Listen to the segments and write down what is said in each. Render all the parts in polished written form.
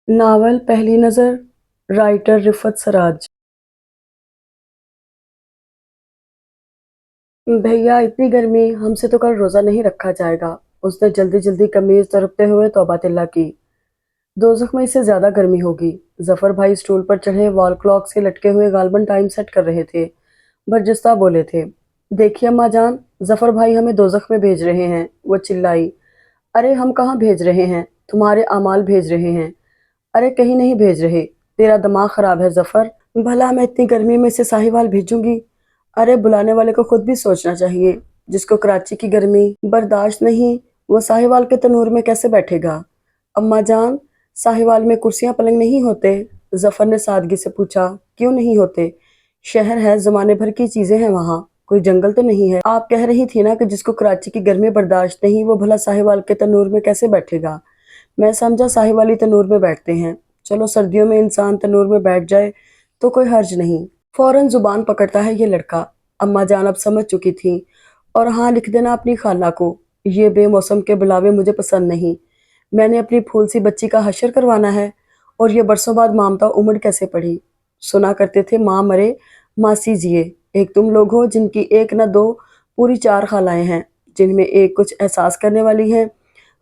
Novel पहली नज़र, writer Rifat Seraj. भैया इतनी गर्मी, हमसे तो कल रोज़ा नहीं रखा जाएगा। उसने जल्दी जल्दी कमीज तरपते हुए तौबा तिल्ला की। दोजख में इससे ज्यादा गर्मी होगी। जफर भाई स्टूल पर चढ़े वॉल क्लॉक से लटके हुए गालबन टाइम सेट कर रहे थे। बरजस्ता बोले थे, देखिए अम्मा जान, जफर भाई हमें दोजख में भेज रहे हैं। वो चिल्लाई, अरे हम कहाँ भेज रहे हैं, तुम्हारे अमाल भेज रहे हैं। अरे कहीं नहीं भेज रहे, तेरा दिमाग खराब है जफर। भला मैं इतनी गर्मी में इसे साहिवाल भेजूंगी? अरे बुलाने वाले को खुद भी सोचना चाहिए। जिसको कराची की गर्मी बर्दाश्त नहीं, वो साहिवाल के तनूर में कैसे बैठेगा? अम्मा जान, साहिवाल में कुर्सियां पलंग नहीं होते। जफर ने सादगी से पूछा, क्यों नहीं होते? शहर है, जमाने भर की चीजें हैं वहाँ, कोई जंगल तो नहीं है। आप कह रही थी ना कि जिसको कराची की गर्मी बर्दाश्त नहीं, वो भला साहिवाल के तनूर में कैसे बैठेगा। मैं समझा साहिवाली तनूर में बैठते हैं। चलो सर्दियों में इंसान तनूर में बैठ जाए तो कोई हर्ज नहीं। फौरन जुबान पकड़ता है ये लड़का। अम्मा जान अब समझ चुकी थी। और हाँ, लिख देना अपनी खाला को, ये बेमौसम के बुलावे मुझे पसंद नहीं। मैंने अपनी फूल सी बच्ची का हशर करवाना है। और ये बरसों बाद मामता उमड़ कैसे पड़ी। सुना करते थे, माँ मरे मासी जिए। एक तुम लोग हो जिनकी एक न दो पूरी चार खालाएं हैं, जिनमें एक कुछ एहसास करने वाली है,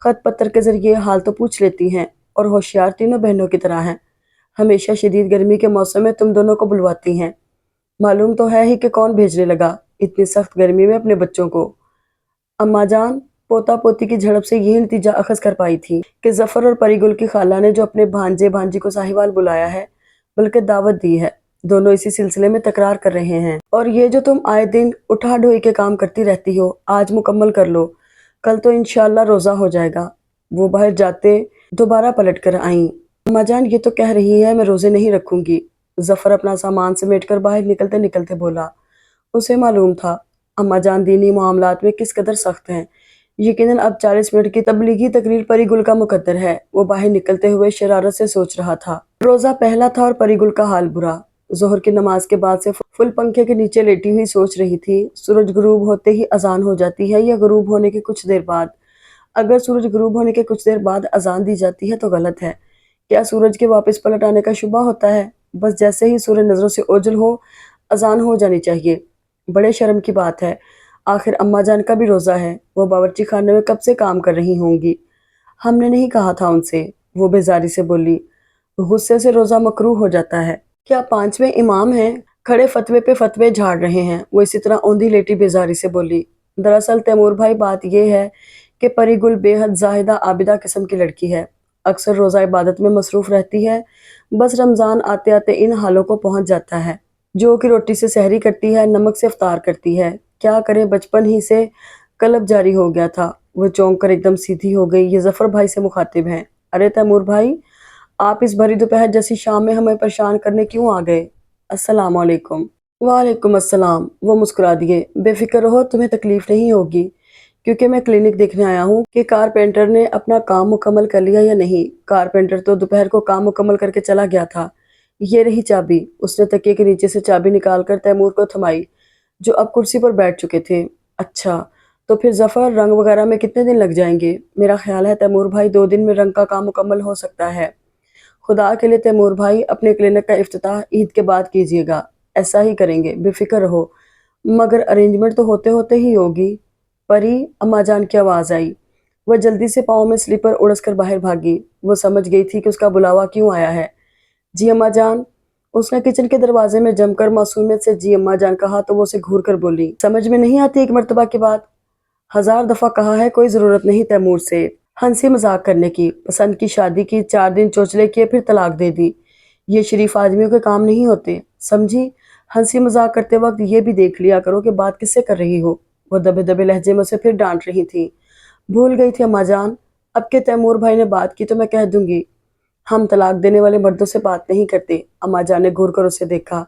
खत पत्र के जरिए हाल तो पूछ लेती हैं, और होशियार तीनों बहनों की तरह हैं। हमेशा शदीद गर्मी के मौसम में तुम दोनों को बुलवाती हैं। मालूम तो है ही कि कौन भेजने लगा इतनी सख्त गर्मी में अपने बच्चों को। अम्मा जान, पोता पोती की झड़प से यही नतीजा अखज कर पाई थी कि जफर और परीगुल की खाला ने जो अपने भांजे भांजी को साहिवाल बुलाया है, बल्कि दावत दी है, दोनों इसी सिलसिले में तकरार कर रहे हैं। और ये जो तुम आए दिन उठा ढोई के काम करती रहती हो, आज मुकम्मल कर लो, कल तो इंशाल्लाह रोजा हो जाएगा। वो बाहर जाते दोबारा पलट कर आई। अम्मा जान, ये तो कह रही है मैं रोजे नहीं रखूंगी। जफर अपना सामान समेटकर बाहर निकलते निकलते बोला। उसे मालूम था अम्मा जान दीनी मामलात में किस कदर सख्त हैं। यकीनन अब 40 मिनट की तबलीगी तकरीर परीगुल का मुकद्दर है। वो बाहर निकलते हुए शरारत से सोच रहा था। रोजा पहला था और परीगुल का हाल बुरा। जोहर की नमाज के बाद से फुल पंखे के नीचे लेटी हुई सोच रही थी, सूरज गुरूब होते ही अजान हो जाती है या गुरूब होने के कुछ देर बाद? अगर सूरज गुरूब होने के कुछ देर बाद अजान दी जाती है तो गलत है। क्या सूरज के वापस पलट आने का शुबा होता है? बस जैसे ही सूरज नजरों से ओझल हो, अजान हो जानी चाहिए। बड़े शर्म की बात है, आखिर अम्मा जान का भी रोजा है। वो बावर्ची खाने में कब से काम कर रही होंगी। हमने नहीं कहा था उनसे, वो बेजारी से बोली। गुस्से से रोजा मकरूह हो जाता है। क्या पांचवें इमाम हैं, खड़े फतवे पे फतवे झाड़ रहे हैं। वो इसी तरह औंधी लेटी बेजारी से बोली। दरअसल तैमूर भाई, बात यह है कि परीगुल बेहद जाहिदा आबिदा किस्म की लड़की है। अक्सर रोजा इबादत में मसरूफ रहती है। बस रमजान आते आते इन हालों को पहुंच जाता है। जो कि रोटी से सहरी करती है, नमक से इफ्तार करती है। क्या करे, बचपन ही से कलब जारी हो गया था। वो चौंक कर एकदम सीधी हो गई। ये जफर भाई से मुखातिब हैं। अरे तैमूर भाई, आप इस भरी दोपहर जैसी शाम में हमें परेशान करने क्यों आ गए? अस्सलाम वालेकुम। वालेकुम अस्सलाम। वो मुस्कुरा दिए। बेफिक्र रहो, तुम्हें तकलीफ नहीं होगी, क्योंकि मैं क्लिनिक देखने आया हूँ कि कारपेंटर ने अपना काम मुकम्मल कर लिया या नहीं। कारपेंटर तो दोपहर को काम मुकम्मल करके चला गया था। ये रही चाबी। उसने तकिए के नीचे से चाबी निकालकर तैमूर को थमाई, जो अब कुर्सी पर बैठ चुके थे। अच्छा, तो फिर जफर, रंग वगैरह में कितने दिन लग जाएंगे? मेरा ख्याल है तैमूर भाई 2 दिन में रंग का काम मुकम्मल हो सकता है। खुदा के लिए तैमूर भाई, अपने क्लिनिक का इफ्तिताह ईद के बाद कीजिएगा। ऐसा ही करेंगे, बेफिक्र रहो। मगर अरेंजमेंट तो होते होते ही होगी। परी, अम्मा जान की आवाज़ आई। वह जल्दी से पाँव में स्लीपर उड़स कर बाहर भागी। वो समझ गई थी कि उसका बुलावा क्यों आया है। जी अम्मा जान। उसने किचन के दरवाजे में जमकर मासूमियत से जी अम्मा जान कहा तो वो उसे घूर कर बोली, समझ में नहीं आती एक मर्तबा की बात? 1000 दफा कहा है, कोई जरूरत नहीं तैमूर से हंसी मजाक करने की। पसंद की शादी की, 4 दिन चोचले किए, फिर तलाक दे दी। ये शरीफ आदमियों के काम नहीं होते, समझी? हंसी मजाक करते वक्त ये भी देख लिया करो कि बात किससे कर रही हो। वो दबे दबे लहजे में उसे फिर डांट रही थी। भूल गई थी अम्मा जान, अब के तैमूर भाई ने बात की तो मैं कह दूंगी। हम तलाक देने वाले मर्दों से बात नहीं करते। अम्मा जान ने घूर कर उसे देखा।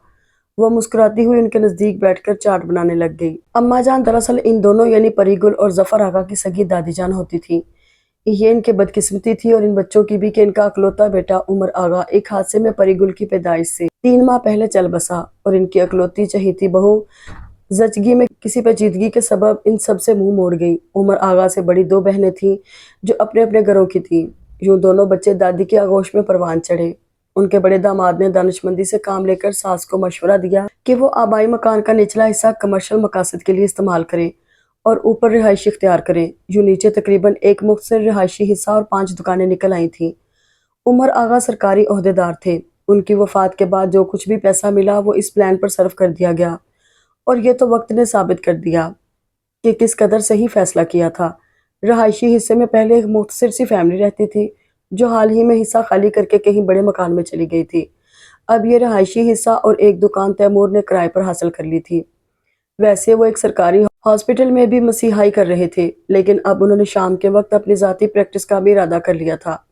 वह मुस्कुराती हुई उनके नजदीक बैठकर चाट बनाने लग गई। अम्मा जान दरअसल इन दोनों यानी परीगुल और जफर आगा की सगी दादी जान होती थी। ये इनके बदकिस्मती थी और इन बच्चों की भी कि इनका अकलौता बेटा उमर आगा एक हादसे में परीगुल की पैदाइश से 3 माह पहले चल बसा, और इनकी अकलौती चहेती बहू जचगी में किसी पेचीदगी के सबब इन सब से मुंह मोड़ गई। उमर आगा से बड़ी 2 बहनें थीं जो अपने अपने घरों की थीं। यूं दोनों बच्चे दादी की आगोश में परवान चढ़े। उनके बड़े दामाद ने दानिशमंदी से काम लेकर सास को मशवरा दिया कि वो आबाई मकान का निचला हिस्सा कमर्शियल मकासद के लिए इस्तेमाल करें और ऊपर रिहाइश इख्तियार करें। यूं नीचे तकरीबन एक मुख्तसर रिहायशी हिस्सा और 5 दुकानें निकल आई थीं। उमर आगा सरकारी ओहदेदार थे। उनकी वफात के बाद जो कुछ भी पैसा मिला वो इस प्लान पर सर्फ कर दिया गया, और ये तो वक्त ने साबित कर दिया कि किस कदर सही फैसला किया था। रहायशी हिस्से में पहले एक मुख्तसर सी फैमिली रहती थी, जो हाल ही में हिस्सा खाली करके कहीं बड़े मकान में चली गई थी। अब ये रहायशी हिस्सा और एक दुकान तैमूर ने किराए पर हासिल कर ली थी। वैसे वो एक सरकारी हॉस्पिटल में भी मसीहाई कर रहे थे, लेकिन अब उन्होंने शाम के वक्त अपनी ज़ाती प्रैक्टिस का भी इरादा कर लिया था।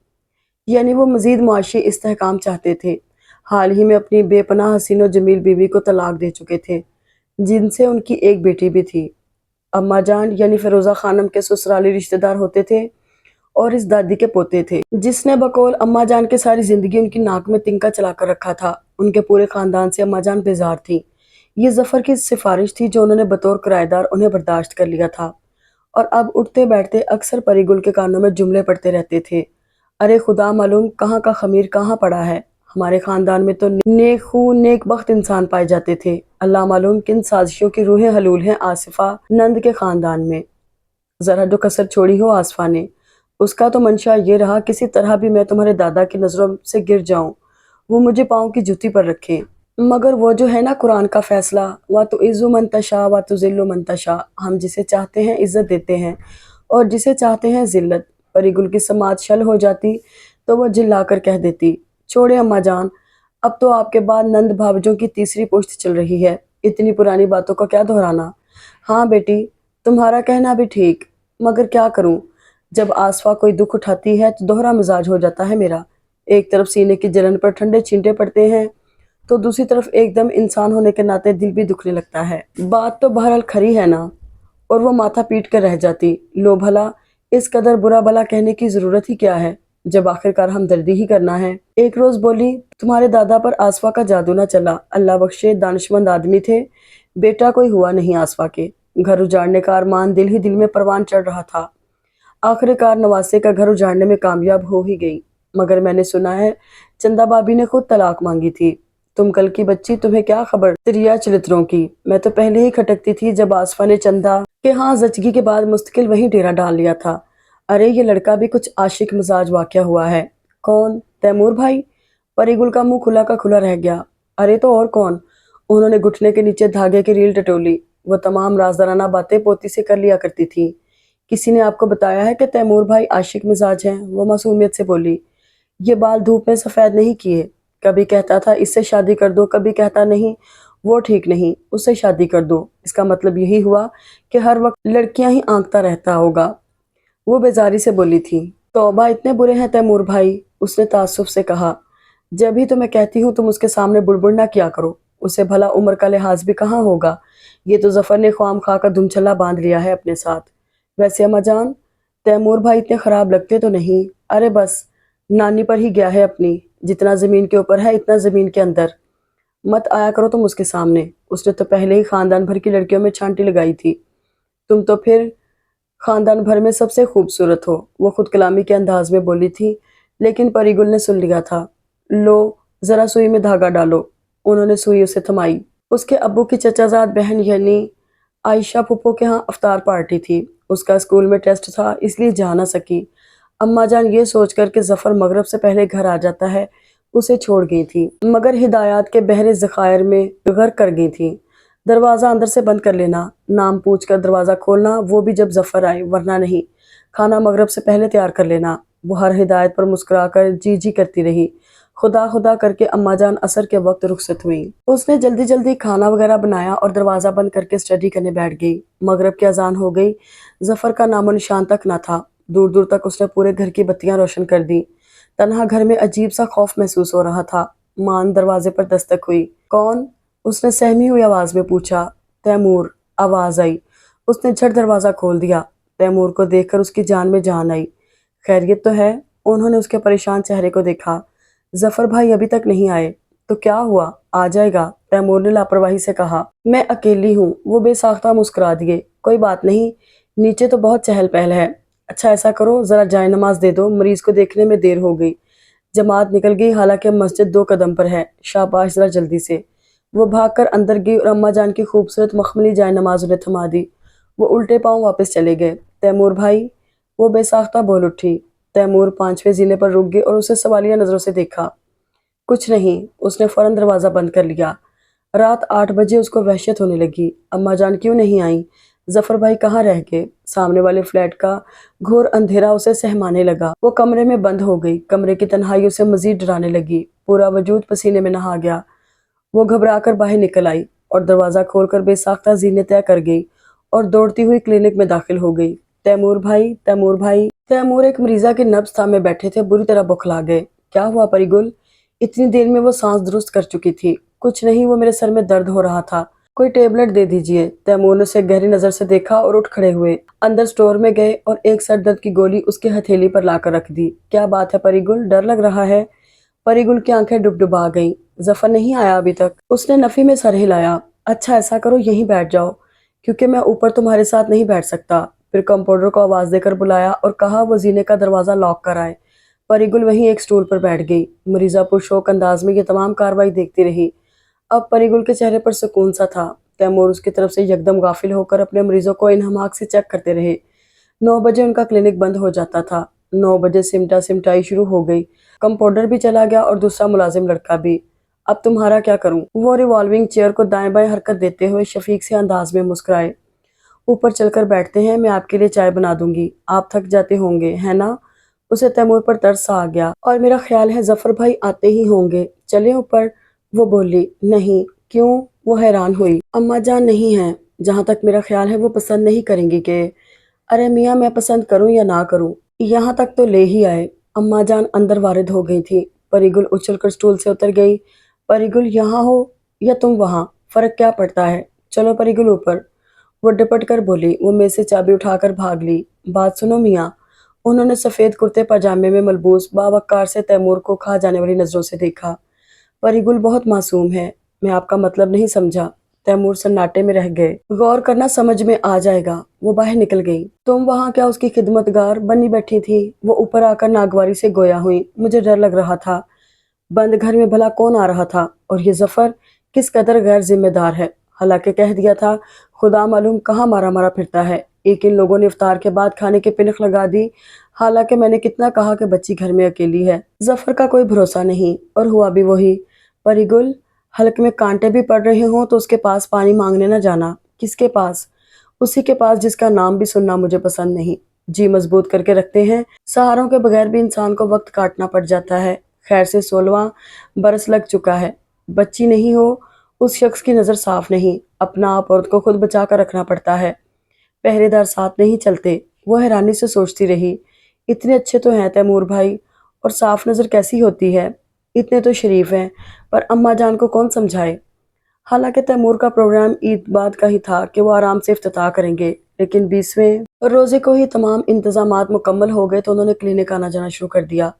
यानी वो मज़ीद मुआशी इस्तेहकाम चाहते थे। हाल ही में अपनी बेपनाह हसीन और जमील बीवी को तलाक दे चुके थे, जिनसे उनकी एक बेटी भी थी। अम्मा जान यानी फ़िरोज़ा खानम के ससुराली रिश्तेदार होते थे और इस दादी के पोते थे, जिसने बकौल अम्मा जान के सारी ज़िंदगी उनकी नाक में तिनका चलाकर रखा था। उनके पूरे ख़ानदान से अम्मा जान बेजार थी। ये ज़फ़र की सिफारिश थी जो उन्होंने बतौर किराएदार उन्हें बर्दाश्त कर लिया था, और अब उठते बैठते अक्सर परीगुल के कानों में जुमले पड़ते रहते थे। अरे खुदा मालूम कहाँ का खमीर कहाँ पड़ा है। हमारे खानदान में तो नेक खून नेक बख्त इंसान पाए जाते थे। अल्लाह मालूम किन साजिशों की रूहें हलूल हैं आसिफा नंद के खानदान में। जरा जो कसर छोड़ी हो आसफा ने, उसका तो मंशा ये रहा किसी तरह भी मैं तुम्हारे दादा की नजरों से गिर जाऊं, वो मुझे पाँव की जूती पर रखें। मगर वो जो है ना कुरान का फैसला, व तो इज़्ज़ु मन तशा व तो ज़िल्लु मन तशा, हम जिसे चाहते हैं इज्जत देते हैं और जिसे चाहते हैं जिल्लत। परिगुल की समात शल हो जाती तो वह चिल्ला कर कह देती, छोड़े अम्मा जान, अब तो आपके बाद नंद भावजों की तीसरी पुश्त चल रही है, इतनी पुरानी बातों का क्या दोहराना। हाँ बेटी, तुम्हारा कहना भी ठीक, मगर क्या करूं, जब आसफा कोई दुख उठाती है तो दोहरा मिजाज हो जाता है मेरा। एक तरफ सीने की जलन पर ठंडे छींटे पड़ते हैं, तो दूसरी तरफ एकदम इंसान होने के नाते दिल भी दुखने लगता है। बात तो बहरहाल खरी है ना। और वो माथा पीट कर रह जाती, लो भला, इस कदर बुरा भला कहने की जरूरत ही क्या है, जब आखिरकार हमदर्दी ही करना है। एक रोज बोली, तुम्हारे दादा पर आसफा का जादू ना चला, अल्लाह बख्शे दानिशमंद आदमी थे, बेटा कोई हुआ नहीं आसफा के। घर उजाड़ने का अरमान दिल ही दिल में परवान चढ़ रहा था। आखिरकार नवासे का घर उजाड़ने में कामयाब हो ही गई। मगर मैंने सुना है चंदा भाभी ने खुद तलाक मांगी थी। तुम कल की बच्ची, तुम्हें क्या खबर त्रिया चरित्रों की। मैं तो पहले ही खटकती थी जब आसफा ने चंदा के हाँ जचगी के बाद मुस्तकिल वहीं डेरा डाल लिया था। अरे ये लड़का भी कुछ आशिक मिजाज वाकया हुआ है। कौन? तैमूर भाई? परिगुल का मुंह खुला का खुला रह गया। अरे तो और कौन? उन्होंने घुटने के नीचे धागे की रील टटोली। वो तमाम राजदाराना बातें पोती से कर लिया करती थी। किसी ने आपको बताया है कि तैमूर भाई आशिक मिजाज हैं? वो मासूमियत से बोली। ये बाल धूप में सफेद नहीं किए। कभी कहता था इससे शादी कर दो, कभी कहता नहीं वो ठीक नहीं, उससे शादी कर दो। इसका मतलब यही हुआ कि हर वक्त लड़कियां ही आंकता रहता होगा। वो बेजारी से बोली थी। तौबा, इतने बुरे हैं तैमूर भाई? उसने तासुफ से कहा। जब ही तो मैं कहती हूँ तुम उसके सामने बुड़बुड़ ना किया करो। उसे भला उम्र का लिहाज भी कहाँ होगा। ये तो जफर ने ख्वाम खा का धुमछल्ला बांध लिया है अपने साथ। वैसे अम्मा जान, तैमूर भाई इतने खराब लगते तो नहीं। अरे बस नानी पर ही गया है अपनी। जितना जमीन के ऊपर है इतना जमीन के अंदर। मत आया करो तुम उसके सामने। उसने तो पहले ही खानदान भर की लड़कियों में छांटी लगाई थी। तुम तो फिर खानदान भर में सबसे खूबसूरत हो, वो खुद कलामी के अंदाज में बोली थी। लेकिन परिगुल ने सुन लिया था। लो जरा सुई में धागा डालो। उन्होंने सुई उसे थमाई। उसके अब्बू की चचाजाद बहन यानी आयशा फुप्पो के यहाँ अफ्तार पार्टी थी। उसका स्कूल में टेस्ट था, इसलिए जा ना सकी। अम्मा जान ये सोचकर कि जफर मगरब से पहले घर आ जाता है, उसे छोड़ गई थी, मगर हिदायत के बहरे ज़खायर में गर्क कर गई थी। दरवाज़ा अंदर से बंद कर लेना, नाम पूछ कर दरवाज़ा खोलना, वो भी जब जफर आए, वरना नहीं। खाना मगरब से पहले तैयार कर लेना। वो हर हिदायत पर मुस्कुरा कर जी जी करती रही। खुदा खुदा करके अम्मा जान असर के वक्त रुखसत हुई। उसने जल्दी जल्दी खाना वगैरह बनाया और दरवाज़ा बंद करके स्टडी करने बैठ गई। मगरब की अजान हो गई। जफर का नामो निशान तक न था। दूर दूर तक उसने पूरे घर की बत्तियां रोशन कर दी। तन्हा घर में अजीब सा खौफ महसूस हो रहा था। मान दरवाजे पर दस्तक हुई। कौन? उसने सहमी हुई आवाज में पूछा। तैमूर। आवाज आई। उसने झट दरवाजा खोल दिया। तैमूर को देखकर उसकी जान में जान आई। खैरियत तो है? उन्होंने उसके परेशान चेहरे को देखा। जफर भाई अभी तक नहीं आए। तो क्या हुआ, आ जाएगा, तैमूर ने लापरवाही से कहा। मैं अकेली हूँ। वो बेसाख्ता मुस्कुरा दिए। कोई बात नहीं, नीचे तो बहुत चहल पहल है। اچھا ایسا کرو ذرا جائے نماز دے دو، مریض کو دیکھنے میں دیر ہو گئی۔ جماعت نکل گئی، حالانکہ مسجد 2 قدم پر ہے۔ شاباش، ذرا جلدی سے۔ وہ بھاگ کر اندر گئی اور اماں جان کی خوبصورت مخملی جائے نماز انہیں تھما دی۔ وہ الٹے پاؤں واپس چلے گئے۔ تیمور بھائی، وہ بے ساختہ بول اٹھی۔ تیمور 5ویں زینے پر رک گئی اور اسے سوالیہ نظروں سے دیکھا۔ کچھ نہیں، اس نے فوراً دروازہ بند کر لیا۔ رات 8 بجے اس کو وحشت ہونے لگی۔ اماں جان کیوں نہیں آئیں؟ ظفر بھائی کہاں رہ گئے؟ سامنے والے فلیٹ کا گھور اندھیرا اسے سہمانے لگا۔ وہ کمرے میں بند ہو گئی۔ کمرے کی تنہائی اسے مزید ڈرانے لگی۔ پورا وجود پسینے میں نہا گیا۔ وہ گھبرا کر باہر نکل آئی اور دروازہ کھول کر بے ساختہ زینے طے کر گئی اور دوڑتی ہوئی کلینک میں داخل ہو گئی۔ تیمور بھائی، تیمور بھائی۔ تیمور ایک مریضہ کے نبض تھامے بیٹھے تھے، بری طرح بکھلا گئے۔ کیا ہوا پری گل؟ اتنی دیر میں وہ سانس درست کر چکی تھی۔ کچھ نہیں، وہ میرے سر میں درد ہو رہا تھا، کوئی ٹیبلٹ دے دیجئے۔ تیمور نے اسے گہری نظر سے دیکھا اور اٹھ کھڑے ہوئے۔ اندر سٹور میں گئے اور ایک سر درد کی گولی اس کی ہتھیلی پر لا کر رکھ دی۔ کیا بات ہے پری گل، ڈر لگ رہا ہے؟ پری گل کی آنکھیں ڈبڈبا گئیں۔ ظفر نہیں آیا ابھی تک؟ اس نے نفی میں سر ہلایا۔ اچھا ایسا کرو یہیں بیٹھ جاؤ، کیونکہ میں اوپر تمہارے ساتھ نہیں بیٹھ سکتا۔ پھر کمپاؤنڈر کو آواز دے کر بلایا اور کہا وہ زینے کا دروازہ لاک کر آئے۔ پری گل وہیں ایک سٹول پر بیٹھ گئی۔ مریضہ پرشوق انداز میں یہ تمام کارروائی دیکھتی رہی۔ اب پری گل کے چہرے پر سکون سا تھا۔ تیمور اس کی طرف سے یکدم غافل ہو کر اپنے مریضوں کو انہماک سے چیک کرتے رہے۔ 9 بجے ان کا کلینک بند ہو جاتا تھا۔ 9 بجے سمٹا سمٹائی شروع ہو گئی۔ کمپاؤنڈر بھی چلا گیا اور دوسرا ملازم لڑکا بھی۔ اب تمہارا کیا کروں؟ وہ ریوالونگ چیئر کو دائیں بائیں حرکت دیتے ہوئے شفیق سے انداز میں مسکرائے۔ اوپر چل کر بیٹھتے ہیں، میں آپ کے لیے چائے بنا دوں گی، آپ تھک جاتے ہوں گے ہے نا؟ اسے تیمور پر ترس آ گیا۔ اور میرا خیال ہے ظفر بھائی آتے ہی ہوں گے، چلیں اوپر؟ وہ بولی۔ نہیں، کیوں؟ وہ حیران ہوئی۔ اماں جان نہیں ہیں، جہاں تک میرا خیال ہے وہ پسند نہیں کریں گی کہ… ارے میاں، میں پسند کروں یا نہ کروں، یہاں تک تو لے ہی آئے۔ اماں جان اندر وارد ہو گئی تھی۔ پری گل اچھل کر سٹول سے اتر گئی۔ پری گل یہاں ہو یا تم وہاں، فرق کیا پڑتا ہے؟ چلو پری گل اوپر۔ وہ ڈپٹ کر بولی۔ وہ میز سے چابی اٹھا کر بھاگ لی۔ بات سنو میاں۔ انہوں نے سفید کرتے پاجامے میں ملبوس باوقار سے تیمور کو کھا جانے والی نظروں سے دیکھا۔ پری گل بہت معصوم ہے، میں آپ کا مطلب نہیں سمجھا۔ تیمور سناٹے میں رہ گئے۔ غور کرنا، سمجھ میں آ جائے گا۔ وہ باہر نکل گئی۔ تم وہاں کیا اس کی خدمتگار بنی بیٹھی تھی؟ وہ اوپر آ کر ناگواری سے گویا ہوئی۔ مجھے ڈر لگ رہا تھا، بند گھر میں بھلا کون آ رہا تھا، اور یہ ظفر کس قدر غیر ذمہ دار ہے۔ حالانکہ کہہ دیا تھا، خدا معلوم کہاں مارا مارا پھرتا ہے۔ ایک ان لوگوں نے افطار کے بعد کھانے کی پنک لگا دی، حالانکہ میں نے کتنا کہا کہ بچی گھر میں اکیلی ہے۔ ظفر کا کوئی بھروسہ نہیں، اور ہوا بھی وہی۔ پری گل، حلق میں کانٹے بھی پڑ رہے ہوں تو اس کے پاس پانی مانگنے نہ جانا۔ کس کے پاس؟ اسی کے پاس جس کا نام بھی سننا مجھے پسند نہیں۔ جی مضبوط کر کے رکھتے ہیں، سہاروں کے بغیر بھی انسان کو وقت کاٹنا پڑ جاتا ہے۔ خیر سے 16واں برس لگ چکا ہے، بچی نہیں ہو، اس شخص کی نظر صاف نہیں، اپنا آپ عورت کو خود بچا کر رکھنا پڑتا ہے، پہرے دار ساتھ نہیں چلتے۔ وہ حیرانی سے سوچتی رہی، اتنے اچھے تو ہیں تیمور بھائی، اور صاف نظر کیسی ہوتی ہے، اتنے تو شریف ہیں، پر اماں جان کو کون سمجھائے؟ حالانکہ تیمور کا پروگرام عید بعد کا ہی تھا کہ وہ آرام سے افتتاح کریں گے، لیکن 20ویں روزے کو ہی تمام انتظامات مکمل ہو گئے تو انہوں نے کلینک آنا جانا شروع کر دیا۔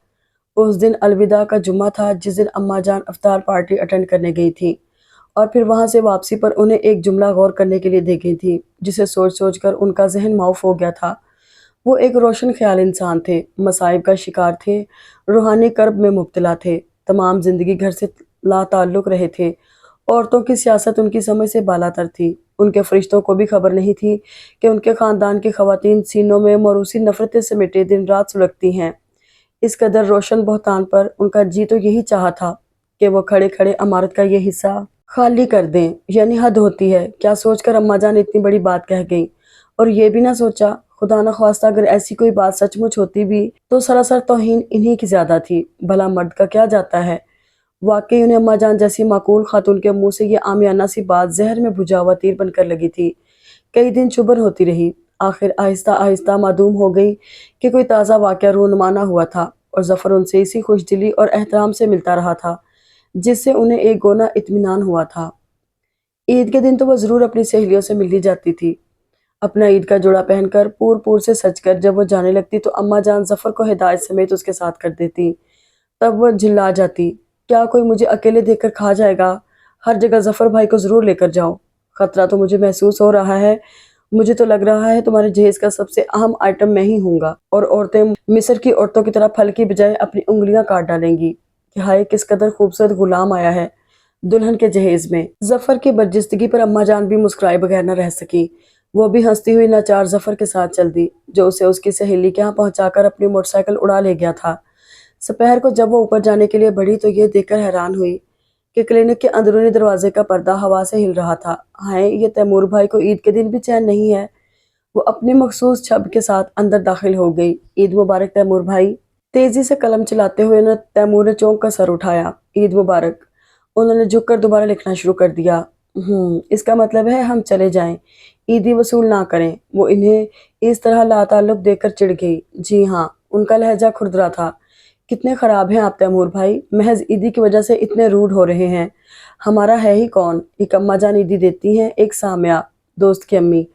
اس دن الوداع کا جمعہ تھا، جس دن اماں جان افطار پارٹی اٹینڈ کرنے گئی تھیں، اور پھر وہاں سے واپسی پر انہیں ایک جملہ غور کرنے کے لیے دے گئی تھی، جسے سوچ سوچ کر ان کا ذہن معاف ہو گیا تھا۔ وہ ایک روشن خیال انسان تھے، مصائب کا شکار تھے، روحانی کرب میں مبتلا تھے، تمام زندگی گھر سے لا تعلق رہے تھے، عورتوں کی سیاست ان کی سمجھ سے بالاتر تھی۔ ان کے فرشتوں کو بھی خبر نہیں تھی کہ ان کے خاندان کی خواتین سینوں میں موروثی نفرتیں سمیٹے دن رات سلگتی ہیں۔ اس قدر روشن بہتان پر ان کا جی تو یہی چاہا تھا کہ وہ کھڑے کھڑے عمارت کا یہ حصہ خالی کر دیں، یعنی حد ہوتی ہے، کیا سوچ کر اماں جان اتنی بڑی بات کہہ گئیں، اور یہ بھی نہ سوچا، خدا نخواستہ اگر ایسی کوئی بات سچ مچ ہوتی بھی تو سراسر توہین انہی کی زیادہ تھی، بھلا مرد کا کیا جاتا ہے۔ واقعی انہیں اماں جان جیسی معقول خاتون کے منہ سے یہ عامیانہ سی بات زہر میں بھجا ہوا تیر بن کر لگی تھی۔ کئی دن چبھن ہوتی رہی، آخر آہستہ آہستہ معدوم ہو گئی کہ کوئی تازہ واقعہ رونما نہ ہوا تھا، اور ظفر ان سے اسی خوش دلی اور احترام سے ملتا رہا تھا جس سے انہیں ایک گونا اطمینان ہوا تھا۔ عید کے دن تو وہ ضرور اپنی سہیلیوں سے ملنے جاتی تھی، اپنا عید کا جوڑا پہن کر پور پور سے سج کر جب وہ جانے لگتی تو اماں جان ظفر کو ہدایت سمیت اس کے ساتھ کر دیتی۔ تب وہ جھلا جاتی، کیا کوئی مجھے اکیلے دیکھ کر کھا جائے گا؟ ہر جگہ ظفر بھائی کو ضرور لے کر جاؤ، خطرہ تو مجھے محسوس ہو رہا ہے، मुझे तो लग रहा है तुम्हारे जहेज का सबसे अहम आइटम मैं ही हूँगा और औरतें मिस्र की औरतों की तरह फल की बजाय अपनी उंगलियां काट डालेंगी कि हाय किस कदर खूबसूरत गुलाम आया है दुल्हन के जहेज में। जफर की बर्जिस्तगी पर अम्मा जान भी मुस्कुराए बगैर न रह सकी। वो भी हंसती हुई नाचार जफर के साथ चल दी, जो उसे उसकी सहेली के यहाँ पहुंचाकर अपनी मोटरसाइकिल उड़ा ले गया था। दोपहर को जब वो ऊपर जाने के लिए बढ़ी तो ये देखकर हैरान हुई कि क्लिनिक के अंदरूनी दरवाजे का पर्दा हवा से हिल रहा था। हाय, ये तैमूर भाई को ईद के दिन भी चैन नहीं है। वो अपनी मखसूस छब के साथ अंदर दाखिल हो गई। ईद मुबारक तैमूर भाई। तेजी से कलम चलाते हुए न तैमूर ने चौंक कर सर उठाया। ईद मुबारक। उन्होंने झुककर दोबारा लिखना शुरू कर दिया। इसका मतलब है हम चले जाएं, ईदी वसूल ना करें। वो इन्हें इस तरह लाताल्लुक देखकर चिढ़ गई। जी हाँ, उनका लहजा खुरदरा था। कितने खराब हैं आप तैमूर भाई, महज ईदी की वजह से इतने रूड हो रहे हैं। हमारा है ही कौन, एक अम्मा जान ईदी देती हैं, एक सामिया दोस्त की अम्मी।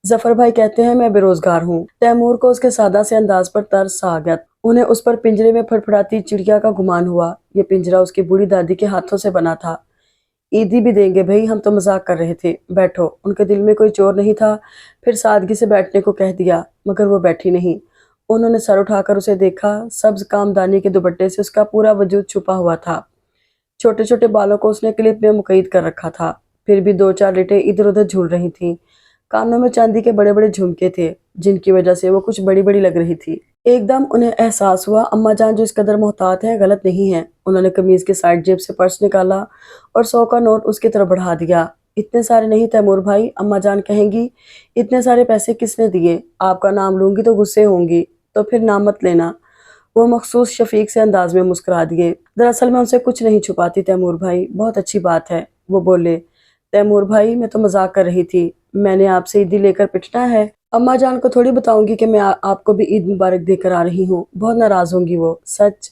जफर भाई कहते हैं मैं बेरोजगार हूँ। तैमूर को उसके सादा से अंदाज पर तरस आ गया। उन्हें उस पर पिंजरे में फड़फड़ाती चिड़िया का गुमान हुआ। ये पिंजरा उसकी बूढ़ी दादी के हाथों से बना था। ईदी भी देंगे भाई, हम तो मजाक कर रहे थे, बैठो। उनके दिल में कोई चोर नहीं था। फिर सादगी से बैठने को कह दिया, मगर वो बैठी नहीं। उन्होंने सर उठाकर उसे देखा। सब्ज कामदानी के दुपट्टे से उसका पूरा वजूद छुपा हुआ था। छोटे छोटे बालों को उसने क्लिप में मुकैद कर रखा था। फिर भी दो चार लिटें इधर उधर झूल रही थीं। कानों में चांदी के बड़े बड़े झुमके थे, जिनकी वजह से वो कुछ बड़ी बड़ी लग रही थी। एकदम उन्हें एहसास हुआ अम्मा जान जो इस कदर मोहतात है गलत नहीं है। उन्होंने कमीज के साइड जेब से पर्स निकाला और 100 का नोट उसकी तरफ बढ़ा दिया। इतने सारे नहीं तैमूर भाई, अम्मा जान कहेंगी इतने सारे पैसे किसने दिए। आपका नाम लूंगी तो गुस्से होंगी, तो फिर नाम मत लेना। वो मखसूस शफीक से अंदाज में मुस्कुरा दिए। दरअसल मैं उनसे कुछ नहीं छुपाती तैमूर भाई, बहुत अच्छी बात है। वो बोले, तैमूर भाई मैं तो मजाक कर रही थी, मैंने आपसे ईदी लेकर पिटना है। अम्मा जान को थोड़ी बताऊंगी कि मैं आपको भी ईद मुबारक देकर आ रही हूँ, बहुत नाराज होंगी वो। सच,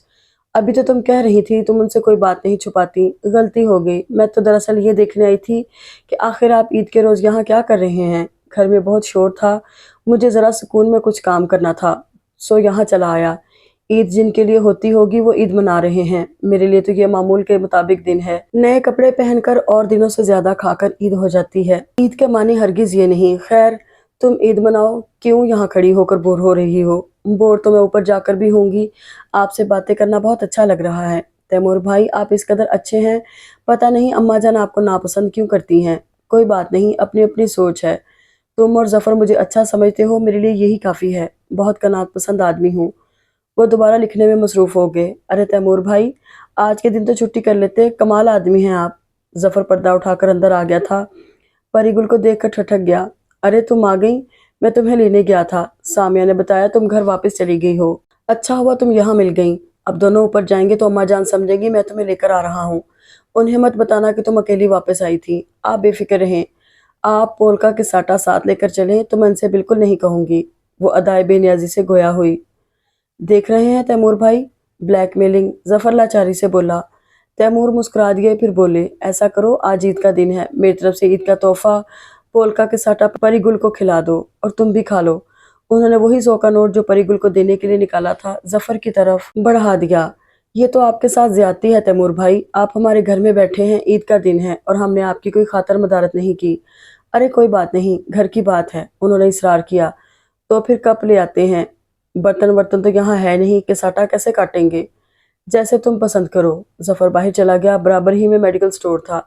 अभी तो तुम कह रही थी तुम उनसे कोई बात नहीं छुपाती। गलती हो गई, मैं तो दरअसल ये देखने आई थी कि आखिर आप ईद के रोज यहाँ क्या कर रहे हैं। घर में बहुत शोर था, मुझे जरा सुकून में कुछ काम करना था, सो यहाँ चला आया। ईद जिनके लिए होती होगी वो ईद मना रहे हैं, मेरे लिए तो ये मामूल के मुताबिक दिन है। नए कपड़े पहनकर और दिनों से ज्यादा खाकर ईद हो जाती है। ईद के मानी हरगिज ये नहीं। खैर, तुम ईद मनाओ, क्यों यहाँ खड़ी होकर बोर हो रही हो। बोर तो मैं ऊपर जाकर भी होंगी। आपसे बातें करना बहुत अच्छा लग रहा है। तैमूर भाई आप इस कदर अच्छे हैं, पता नहीं अम्मा जान आपको नापसंद क्यों करती हैं। कोई बात नहीं, अपनी अपनी सोच है। तुम और जफर मुझे अच्छा समझते हो, मेरे लिए यही काफी है। बहुत कनात पसंद आदमी हूँ। वो दोबारा लिखने में मसरूफ हो गए। अरे तैमूर भाई, आज के दिन तो छुट्टी कर लेते, कमाल आदमी हैं आप। जफर पर्दा उठाकर अंदर आ गया था। परिगुल को देखकर ठठक गया। अरे तुम आ गई, मैं तुम्हें लेने गया था। सामिया ने बताया तुम घर वापस चली गई हो। अच्छा हुआ तुम यहाँ मिल गई। अब दोनों ऊपर जाएंगे तो अम्मा जान समझेंगी मैं तुम्हें लेकर आ रहा हूँ। उन्हें मत बताना कि तुम अकेली वापस आई थी। आप बेफिक्र रहें। आप पोलका के साटा साथ लेकर चलें तो मैं उनसे बिल्कुल नहीं कहूंगी। वो अदाए बेनियाजी से गोया हुई। देख रहे हैं तैमूर भाई, ब्लैकमेलिंग, जफर लाचारी से बोला। तैमूर मुस्कुरा दिए, फिर बोले, ऐसा करो आज ईद का दिन है, मेरी तरफ से ईद का तोहफा पोलका के साटा परिगुल को खिला दो और तुम भी खा लो। उन्होंने वही 100 का नोट जो परिगुल को देने के लिए निकाला था जफर की तरफ बढ़ा दिया। ये तो आपके साथ ज्यादती है तैमूर भाई, आप हमारे घर में बैठे हैं, ईद का दिन है और हमने आपकी कोई खातर मदारत नहीं की। अरे कोई बात नहीं, घर की बात है, उन्होंने इसरार किया। तो फिर कप ले आते हैं, बर्तन वर्तन तो यहाँ है नहीं कि साटा कैसे काटेंगे। जैसे तुम पसंद करो। जफर बाहर चला गया। बराबर ही में मेडिकल स्टोर था।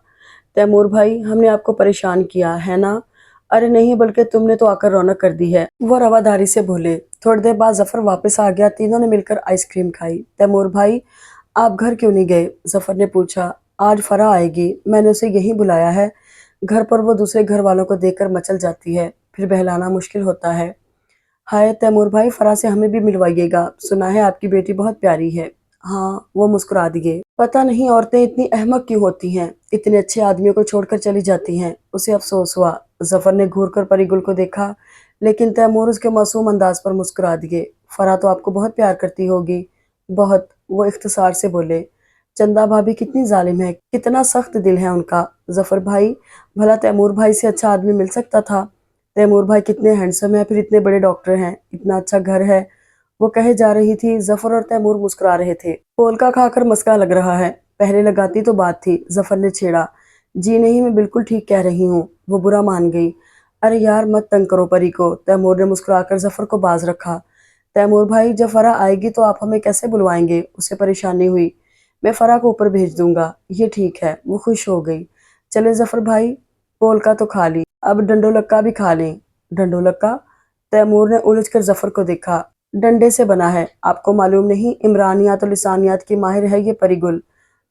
तैमूर भाई हमने आपको परेशान किया है ना। अरे नहीं, बल्कि तुमने तो आकर रौनक कर दी है, वो रवादारी से बोले। थोड़ी देर बाद जफर वापस आ गया। तीनों ने मिलकर आइसक्रीम खाई। तैमूर भाई आप घर क्यों नहीं गए, जफर ने पूछा। आज फरा आएगी, मैंने उसे यहीं बुलाया है। घर पर वो दूसरे घर वालों को देखकर मचल जाती है, फिर बहलाना मुश्किल होता है। हाय तैमूर भाई, फरा से हमें भी मिलवाइएगा, सुना है आपकी बेटी बहुत प्यारी है। हाँ, वो मुस्कुरा दिए। पता नहीं औरतें इतनी अहमक क्यों होती हैं, इतने अच्छे आदमियों को छोड़कर चली जाती हैं। उसे अफसोस हुआ। जफर ने घूर कर परिगुल को देखा, लेकिन तैमूर उसके मासूम अंदाज पर मुस्कुरा दिए। फरा तो आपको बहुत प्यार करती होगी। बहुत, वो इख्तिसार से बोले। चंदा भाभी कितनी जालिम है, कितना सख्त दिल है उनका। जफर भाई, भला तैमूर भाई से अच्छा आदमी मिल सकता था। तैमूर भाई कितने हैंडसम है, फिर इतने बड़े डॉक्टर हैं, इतना अच्छा घर है। वो कहे जा रही थी। जफर और तैमूर मुस्कुरा रहे थे। पोलका खाकर मस्का लग रहा है, पहले लगाती तो बात थी। जफर ने छेड़ा। जी नहीं, मैं बिल्कुल ठीक कह रही हूँ। वो बुरा मान गई। अरे यार मत तंग करो परी को, तैमूर ने मुस्कुराकर जफर को बाज रखा। तैमूर भाई, जब फरा आएगी तो आप हमें कैसे बुलवाएंगे? उसे परेशानी हुई। मैं फरा को ऊपर भेज दूंगा। ये ठीक है। वो खुश हो गई। चले जफर भाई, पोलका तो खा ली, अब डंडोलक्का भी खा लें। डंडोलक्का? तैमूर ने उलझकर जफर को देखा। डंडे से बना है, आपको मालूम नहीं? इमरानियात और लिसानियात की माहिर है ये परिगुल।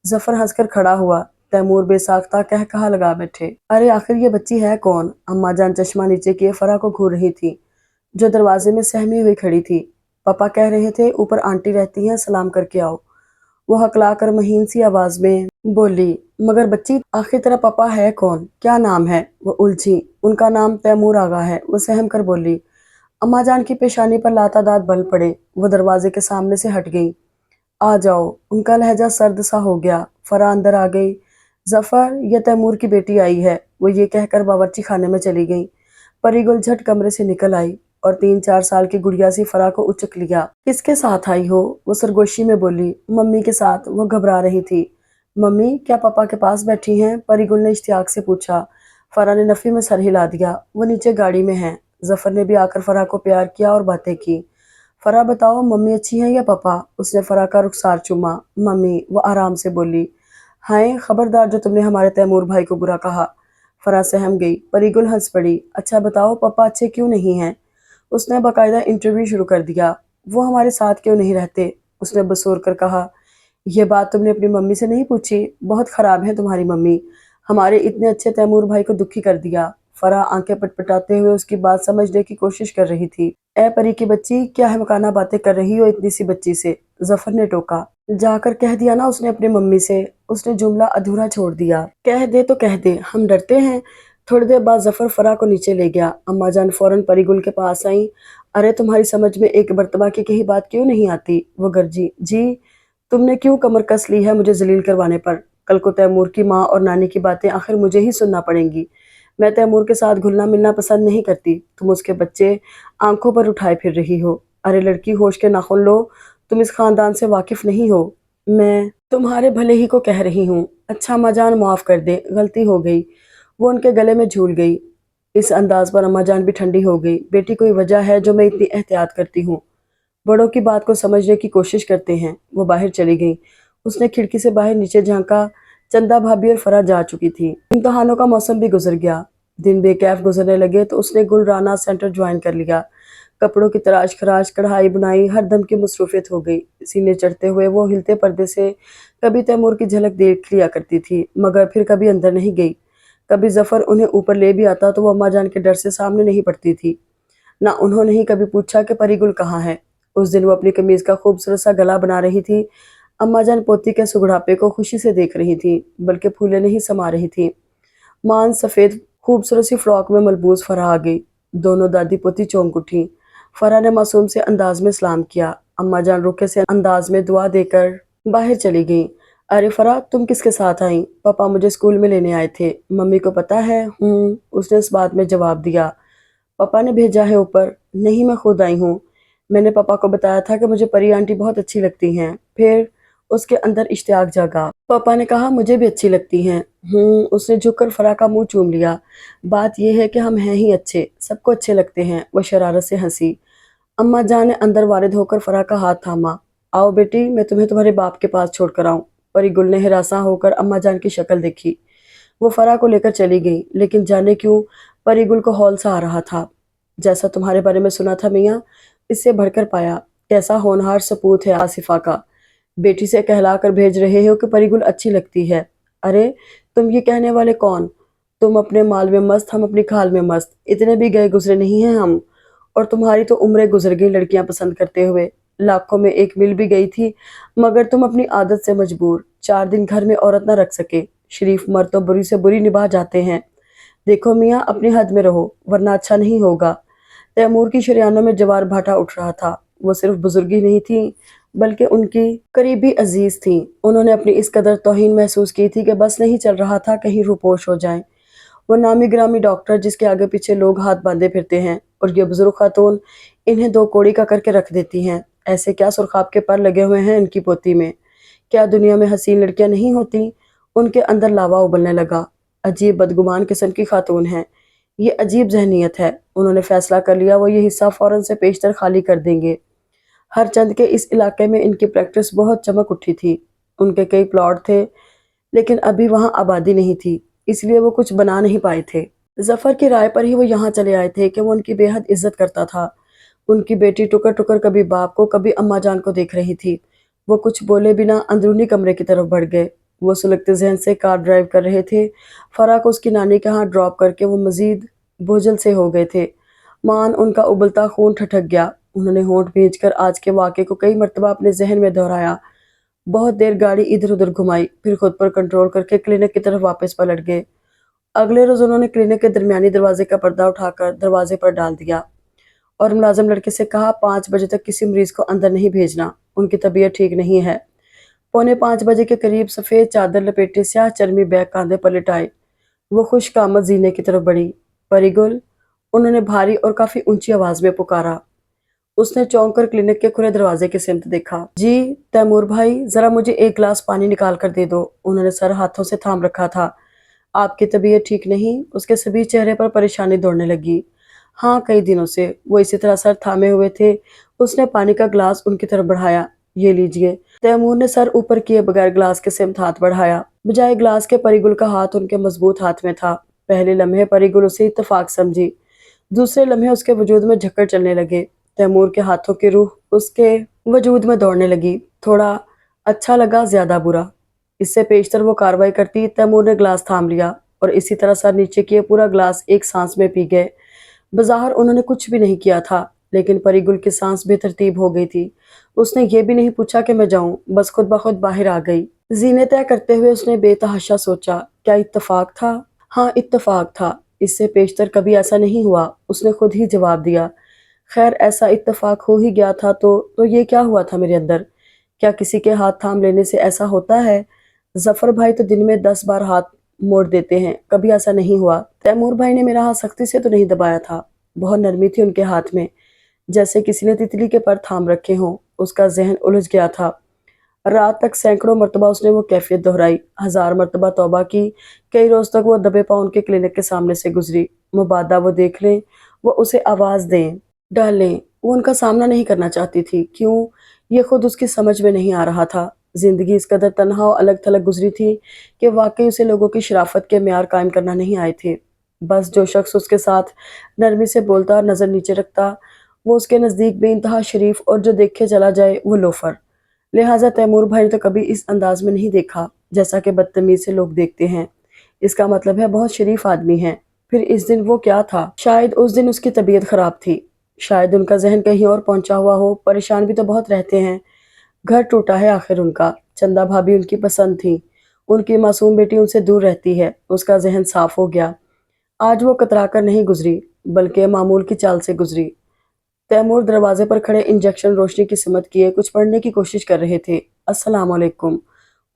जफर हंसकर खड़ा हुआ। तैमूर बेसाख्ता कह कहा लगा बैठे। अरे आखिर ये बच्ची है कौन? अम्मा जान चश्मा नीचे किए फरा को घूर रही थी, जो दरवाजे में सहमी हुई खड़ी थी। पापा कह रहे थे ऊपर आंटी रहती हैं, सलाम करके आओ। वो हकला कर महीन सी आवाज में बोली। मगर बच्ची आखिर तेरा पापा है कौन? क्या नाम है? वो उलझी। उनका नाम तैमूर आगा है। वो सहम कर बोली। अम्मा जान की पेशानी पर लातादात बल पड़े। वो दरवाजे के सामने से हट गई। आ जाओ। उनका लहजा सर्द सा हो गया। फरा अंदर आ गई। जफर, ये तैमूर की बेटी आई है। वो ये कहकर बावर्ची खाने में चली गई। परिगुल झट कमरे से निकल आई और 3-4 साल की गुड़िया सी फरा को उचक लिया। किसके साथ आई हो? वो सरगोशी में बोली। मम्मी के साथ। वो घबरा रही थी। मम्मी क्या पापा के पास बैठी हैं? परिगुल ने इश्तियाक से पूछा। फरा ने नफी में सर हिला दिया। वो नीचे गाड़ी में है। जफर ने भी आकर फरा को प्यार किया और बातें की। फरा बताओ, मम्मी अच्छी है या पापा? उसने फरा का रुखसार चूमा। मम्मी, वो आराम से बोली। हाय खबरदार जो तुमने हमारे तैमूर भाई को बुरा कहा। फरा सहम गई। परिगुल हंस पड़ी। अच्छा बताओ, पापा अच्छे क्यों नहीं हैं? उसने बाकायदा इंटरव्यू शुरू कर दिया। वो हमारे साथ क्यों नहीं रहते? उसने बसोर कर कहा। ये बात तुमने अपनी मम्मी से नहीं पूछी? बहुत खराब है तुम्हारी मम्मी। हमारे इतने अच्छे तैमूर भाई को दुखी कर दिया। फरा आंखें पटपटाते हुए उसकी बात समझने की कोशिश कर रही थी। ए परी की बच्ची, क्या है मकाना बातें कर रही हो इतनी सी बच्ची से? जफर ने टोका। जाकर कह दिया ना उसने अपनी मम्मी से। उसने जुमला अधूरा छोड़ दिया। कह दे तो कह दे, हम डरते हैं? थोड़ी देर बाद जफर फरा को नीचे ले गया। अम्मा जान फौरन परिगुल के पास आई। अरे तुम्हारी समझ में एक मर्तबा की कही बात क्यों नहीं आती? वो गरजी। जी? तुमने क्यों कमर कस ली है मुझे जलील करवाने पर? कल को तैमूर की माँ और नानी की बातें आखिर मुझे ही सुनना पड़ेंगी। मैं तैमूर के साथ घुलना मिलना पसंद नहीं करती। तुम उसके बच्चे आंखों पर उठाए फिर रही हो। अरे लड़की, होश के नाखुन लो। तुम इस खानदान से वाकिफ नहीं हो। मैं तुम्हारे भले ही को कह रही हूँ। अच्छा अम्मा जान, माफ कर दे, गलती हो गई। वो उनके गले में झूल गई। इस अंदाज पर अम्मा जान भी ठंडी हो गई। बेटी, कोई वजह है जो मैं इतनी एहतियात करती हूँ? बड़ों की बात को समझने की कोशिश करते हैं। वो बाहर चली गई। उसने खिड़की से बाहर नीचे झांका। चंदा भाभी और फरा जा चुकी थी। इम्तहानों का मौसम भी गुजर गया। दिन बेकैफ गुजरने लगे तो उसने गुल राना सेंटर ज्वाइन कर लिया। कपड़ों की तराश खराश, कढ़ाई बुनाई, हर दम की मसरूफियत हो गई। सीने चढ़ते हुए वो हिलते पर्दे से कभी तैमूर की झलक देख लिया करती थी, मगर फिर कभी अंदर नहीं गई। कभी जफर उन्हें ऊपर ले भी आता तो वो अम्मा जान के डर से सामने नहीं पड़ती थी। ना उन्होंने ही कभी पूछा कि परिगुल कहाँ है। उस दिन वो अपनी कमीज का खूबसूरत सा गला बना रही थी। अम्मा जान पोती के सुगड़ापे को खुशी से देख रही थी, बल्कि फूले नहीं समा रही थी। मान सफेद खूबसूरत सी फ्रॉक में मलबूस फरा आ गई। दोनों दादी पोती चौंक उठी। फरा ने मासूम से अंदाज में सलाम किया। अम्मा जान रुखे से अंदाज में दुआ देकर बाहर चली गई। अरे फरा, तुम किसके साथ आई? पापा मुझे स्कूल में लेने आए थे। मम्मी को पता है? उसने इस बात में जवाब दिया। पापा ने भेजा है ऊपर? नहीं, मैं खुद आई हूँ। मैंने पापा को बताया था कि मुझे परी आंटी बहुत अच्छी लगती हैं। फिर उसके अंदर इश्तियाक जागा। पापा ने कहा मुझे भी अच्छी लगती हैं। उसने झुककर फरा का मुंह चूम लिया। बात यह है कि हम हैं ही अच्छे, सबको अच्छे लगते हैं। वह शरारत से हंसी। अम्मा जान ने अंदर वारिद होकर फरा का हाथ थामा। आओ बेटी, मैं तुम्हें तुम्हारे बाप के पास छोड़ कर आऊं। परी गुल ने हिरासा होकर अम्मा जान की शक्ल देखी। वो फरा को लेकर चली गई, लेकिन जाने क्यों परी गुल को हौल सा आ रहा था। जैसा तुम्हारे बारे में सुना था मियाँ, इससे बढ़कर पाया। कैसा होनहार सपूत है आसिफा का। बेटी से कहला कर भेज रहे हो कि परिगुल अच्छी लगती है। अरे तुम ये कहने वाले कौन? तुम अपने माल में मस्त, हम अपनी खाल में मस्त। इतने भी गए गुजरे नहीं हैं हम। और तुम्हारी तो उम्रें गुजर गई लड़कियां पसंद करते हुए। लाखों में एक मिल भी गई थी, मगर तुम अपनी आदत से मजबूर। 4 दिन घर में औरत न रख सके। शरीफ मर्द तो बुरी से बुरी निभा जाते हैं। देखो मियाँ, अपनी हद में रहो, वरना अच्छा नहीं होगा। तैमूर की शरियानों में जवार भाटा उठ रहा था। वो सिर्फ बुजुर्गी नहीं थी, बल्कि उनकी करीबी अजीज थी। उन्होंने अपनी इस कदर तौहीन महसूस की थी कि बस नहीं चल रहा था कहीं रूपोश हो जाएं। वो नामी ग्रामी डॉक्टर जिसके आगे पीछे लोग हाथ बांधे फिरते हैं, और ये बुजुर्ग खातून इन्हें दो कोड़ी का करके रख देती हैं। ऐसे क्या सुरखाब के पर लगे हुए हैं इनकी पोती में? क्या दुनिया में हसीन लड़कियां नहीं होती? उनके अंदर लावा उबलने लगा। अजीब बदगुमान किस्म की खातून है। یہ عجیب ذہنیت ہے۔ انہوں نے فیصلہ کر لیا وہ یہ حصہ فوراً سے پیشتر خالی کر دیں گے۔ ہر چند کے اس علاقے میں ان کی پریکٹس بہت چمک اٹھی تھی۔ ان کے کئی پلاٹ تھے لیکن ابھی وہاں آبادی نہیں تھی، اس لیے وہ کچھ بنا نہیں پائے تھے۔ ظفر کی رائے پر ہی وہ یہاں چلے آئے تھے کہ وہ ان کی بے حد عزت کرتا تھا۔ ان کی بیٹی ٹکر ٹکر کبھی باپ کو کبھی اماں جان کو دیکھ رہی تھی۔ وہ کچھ بولے بنا اندرونی کمرے کی طرف بڑھ گئے۔ وہ سلگتے ذہن سے کار ڈرائیو کر رہے تھے۔ فرح کو اس کی نانی کے ہاں ڈراپ کر کے وہ مزید بوجھل سے ہو گئے تھے۔ مان ان کا ابلتا خون ٹھٹک گیا۔ انہوں نے ہونٹ بھینچ کر آج کے واقعے کو کئی مرتبہ اپنے ذہن میں دہرایا۔ بہت دیر گاڑی ادھر ادھر گھمائی، پھر خود پر کنٹرول کر کے کلینک کی طرف واپس پلٹ گئے۔ اگلے روز انہوں نے کلینک کے درمیانی دروازے کا پردہ اٹھا کر دروازے پر ڈال دیا اور ملازم لڑکے سے کہا 5 بجے تک کسی مریض کو اندر نہیں بھیجنا، ان کی طبیعت ٹھیک نہیں ہے۔ 4:45 بجے کے قریب سفید چادر لپیٹے سیاہ چرمی بیگ کاندھے پر لٹائے وہ خوش آمد زینے کی طرف بڑھی۔ پری گل، انہوں نے بھاری اور کافی اونچی آواز میں پکارا۔ اس نے چونک کر کلینک کے کھلے دروازے کی سمت دیکھا۔ جی تیمور بھائی، ذرا مجھے ایک گلاس پانی نکال کر دے دو۔ انہوں نے سر ہاتھوں سے تھام رکھا تھا۔ آپ کی طبیعت ٹھیک نہیں؟ اس کے سبھی چہرے پر پریشانی دوڑنے لگی۔ ہاں، کئی دنوں سے۔ وہ اسی طرح سر تھامے ہوئے تھے۔ اس نے پانی کا گلاس ان کی طرف بڑھایا۔ یہ لیجئے۔ تیمور نے سر اوپر کیے بغیر گلاس کے سمت ہاتھ بڑھایا۔ بجائے گلاس کے پری گل کا ہاتھ ان کے مضبوط ہاتھ میں تھا۔ پہلے لمحے پری گل اسے اتفاق سمجھی، دوسرے لمحے اس کے وجود میں جھکڑ چلنے لگے۔ تیمور کے ہاتھوں کی روح اس کے وجود میں دوڑنے لگی۔ تھوڑا اچھا لگا، زیادہ برا۔ اس سے پیشتر وہ کارروائی کرتی۔ تیمور نے گلاس تھام لیا اور اسی طرح سر نیچے کیے پورا گلاس ایک سانس میں پی گئے۔ بظاہر انہوں نے کچھ بھی نہیں کیا تھا، لیکن پری گل کی سانس بے ترتیب ہو گئی تھی۔ اس نے یہ بھی نہیں پوچھا کہ میں جاؤں، بس خود بخود باہر آ گئی۔ زینے طے کرتے ہوئے اس نے بے تحاشا سوچا، کیا اتفاق تھا؟ ہاں، اتفاق تھا۔ اس سے پیشتر کبھی ایسا نہیں ہوا۔ اس نے خود ہی جواب دیا، خیر ایسا اتفاق ہو ہی گیا تھا تو یہ کیا ہوا تھا میرے اندر؟ کیا کسی کے ہاتھ تھام لینے سے ایسا ہوتا ہے؟ ظفر بھائی تو دن میں 10 بار ہاتھ موڑ دیتے ہیں، کبھی ایسا نہیں ہوا۔ تیمور بھائی نے میرا ہاتھ سختی سے تو نہیں دبایا تھا، بہت نرمی تھی ان کے ہاتھ میں، جیسے کسی نے تتلی کے پر تھام رکھے ہوں۔ اس کا ذہن الجھ گیا تھا۔ رات تک سینکڑوں مرتبہ اس نے وہ کیفیت دہرائی، 1000 مرتبہ توبہ کی۔ کئی روز تک وہ دبے پاؤں ان کے کلینک کے سامنے سے گزری۔ مبادا وہ دیکھ لیں، وہ اسے آواز دیں، ڈالیں۔ وہ ان کا سامنا نہیں کرنا چاہتی تھی۔ کیوں؟ یہ خود اس کی سمجھ میں نہیں آ رہا تھا۔ زندگی اس قدر تنہا اور الگ تھلگ گزری تھی کہ واقعی اسے لوگوں کی شرافت کے معیار قائم کرنا نہیں آئے تھے۔ بس جو شخص اس کے ساتھ نرمی سے بولتا اور نظر نیچے رکھتا، وہ اس کے نزدیک بے انتہا شریف، اور جو دیکھے چلا جائے وہ لوفر۔ لہٰذا تیمور بھائی نے تو کبھی اس انداز میں نہیں دیکھا جیسا کہ بدتمیز سے لوگ دیکھتے ہیں۔ اس کا مطلب ہے بہت شریف آدمی ہے۔ پھر اس دن وہ کیا تھا؟ شاید اس دن اس کی طبیعت خراب تھی، شاید ان کا ذہن کہیں اور پہنچا ہوا ہو۔ پریشان بھی تو بہت رہتے ہیں، گھر ٹوٹا ہے آخر ان کا۔ چندہ بھابھی ان کی پسند تھی، ان کی معصوم بیٹی ان سے دور رہتی ہے۔ اس کا ذہن صاف ہو گیا۔ آج وہ کترا کر نہیں گزری، بلکہ معمول کی چال سے گزری۔ تیمور دروازے پر کھڑے انجیکشن روشنی کی سمت کیے کچھ پڑھنے کی کوشش کر رہے تھے۔ السلام علیکم،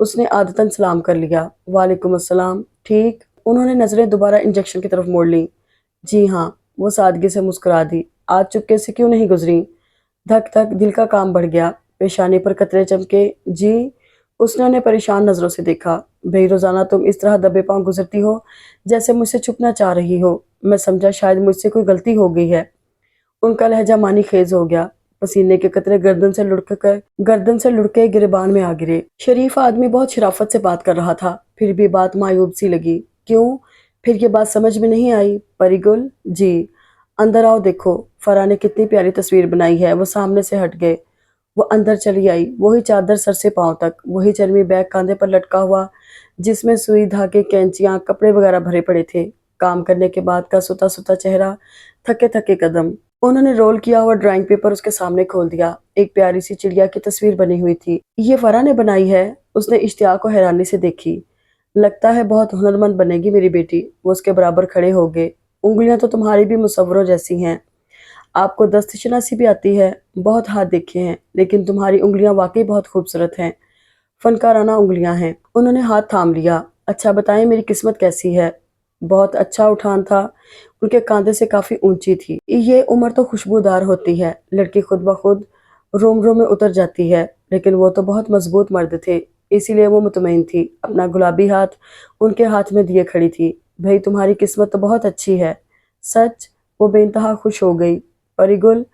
اس نے عادتاً سلام کر لیا۔ وعلیکم السلام، ٹھیک؟ انہوں نے نظریں دوبارہ انجیکشن کی طرف موڑ لیں۔ جی ہاں، وہ سادگی سے مسکرا دی۔ آج چپکے سے کیوں نہیں گزری؟ دھک دھک دل کا کام بڑھ گیا، پیشانی پر قطرے چمکے۔ جی؟ اس نے انہیں پریشان نظروں سے دیکھا۔ بھئی روزانہ تم اس طرح دبے پاؤں گزرتی ہو جیسے مجھ سے چھپنا چاہ رہی ہو۔ میں سمجھا شاید مجھ سے کوئی غلطی ہو گئی ہے۔ ان کا لہجہ معنی خیز ہو گیا۔ پسینے کے قطرے گردن سے لڑکے گریبان میں آ گرے۔ شریف آدمی بہت شرافت سے بات کر رہا تھا، پھر بھی بات معیوب سی لگی۔ کیوں؟ پھر یہ بات سمجھ میں نہیں آئی۔ پری گل، جی؟ اندر آؤ، دیکھو فرح نے کتنی پیاری تصویر بنائی ہے۔ وہ سامنے سے ہٹ گئے۔ وہ اندر چلی آئی، وہی چادر سر سے پاؤں تک، وہی چرمی بیگ کاندھے پر لٹکا ہوا جس میں سوئی، دھاگے، کینچیاں، کپڑے وغیرہ بھرے پڑے تھے، کام کرنے کے بعد کا ستا ستا چہرہ، تھکے تھکے قدم۔ انہوں نے رول کیا ہوا ڈرائنگ پیپر اس کے سامنے کھول دیا۔ ایک پیاری سی چڑیا کی تصویر بنی ہوئی تھی۔ یہ فرح نے بنائی ہے؟ اس نے اشتیاق کو حیرانی سے دیکھی۔ لگتا ہے بہت ہنرمند بنے گی میری بیٹی۔ وہ اس کے برابر کھڑے ہو گئے۔ انگلیاں تو تمہاری بھی مصوروں جیسی ہیں۔ آپ کو دست شناسی بھی آتی ہے؟ بہت ہاتھ دیکھے ہیں، لیکن تمہاری انگلیاں واقعی بہت خوبصورت ہیں، فنکارانہ انگلیاں ہیں۔ انہوں نے ہاتھ تھام لیا۔ اچھا بتائیں میری قسمت کیسی ہے؟ بہت اچھا اٹھان تھا، ان کے کاندھے سے کافی اونچی تھی۔ یہ عمر تو خوشبودار ہوتی ہے، لڑکی خود بخود روم روم میں اتر جاتی ہے، لیکن وہ تو بہت مضبوط مرد تھے، اسی لیے وہ مطمئن تھی۔ اپنا گلابی ہاتھ ان کے ہاتھ میں دیے کھڑی تھی۔ بھئی تمہاری قسمت تو بہت اچھی ہے، सच? वो बेइंतहा खुश हो गई। परिगुल,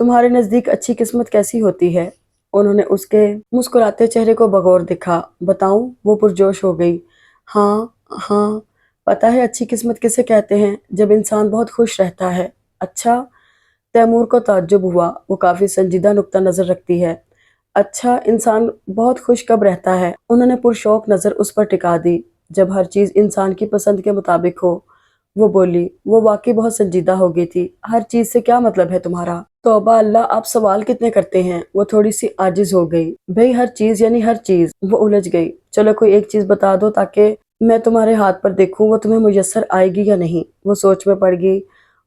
तुम्हारे नज़दीक अच्छी किस्मत कैसी होती है? उन्होंने उसके मुस्कुराते चेहरे को बगौर देखा। बताऊं? वो पुरजोश हो गई। हाँ, हाँ, पता है अच्छी किस्मत किसे कहते हैं? जब इंसान बहुत खुश रहता है। अच्छा? तैमूर को ताज्जुब हुआ। वो काफी संजीदा नुक्ता नजर रखती है। अच्छा, इंसान बहुत खुश कब रहता है? उन्होंने पुरशौक नजर उस पर टिका दी। जब हर चीज इंसान की पसंद के मुताबिक हो। वो बोली। वो वाकई बहुत संजीदा हो गई थी। हर चीज से क्या मतलब है तुम्हारा? तौबा अल्लाह, आप सवाल कितने करते हैं? वो थोड़ी सी आजिज हो गई। भाई हर चीज यानी हर चीज। वो उलझ गई। चलो कोई एक चीज बता दो ताकि मैं तुम्हारे हाथ पर देखूं वो तुम्हें मुयस्सर आएगी या नहीं। वो सोच में पड़ गई।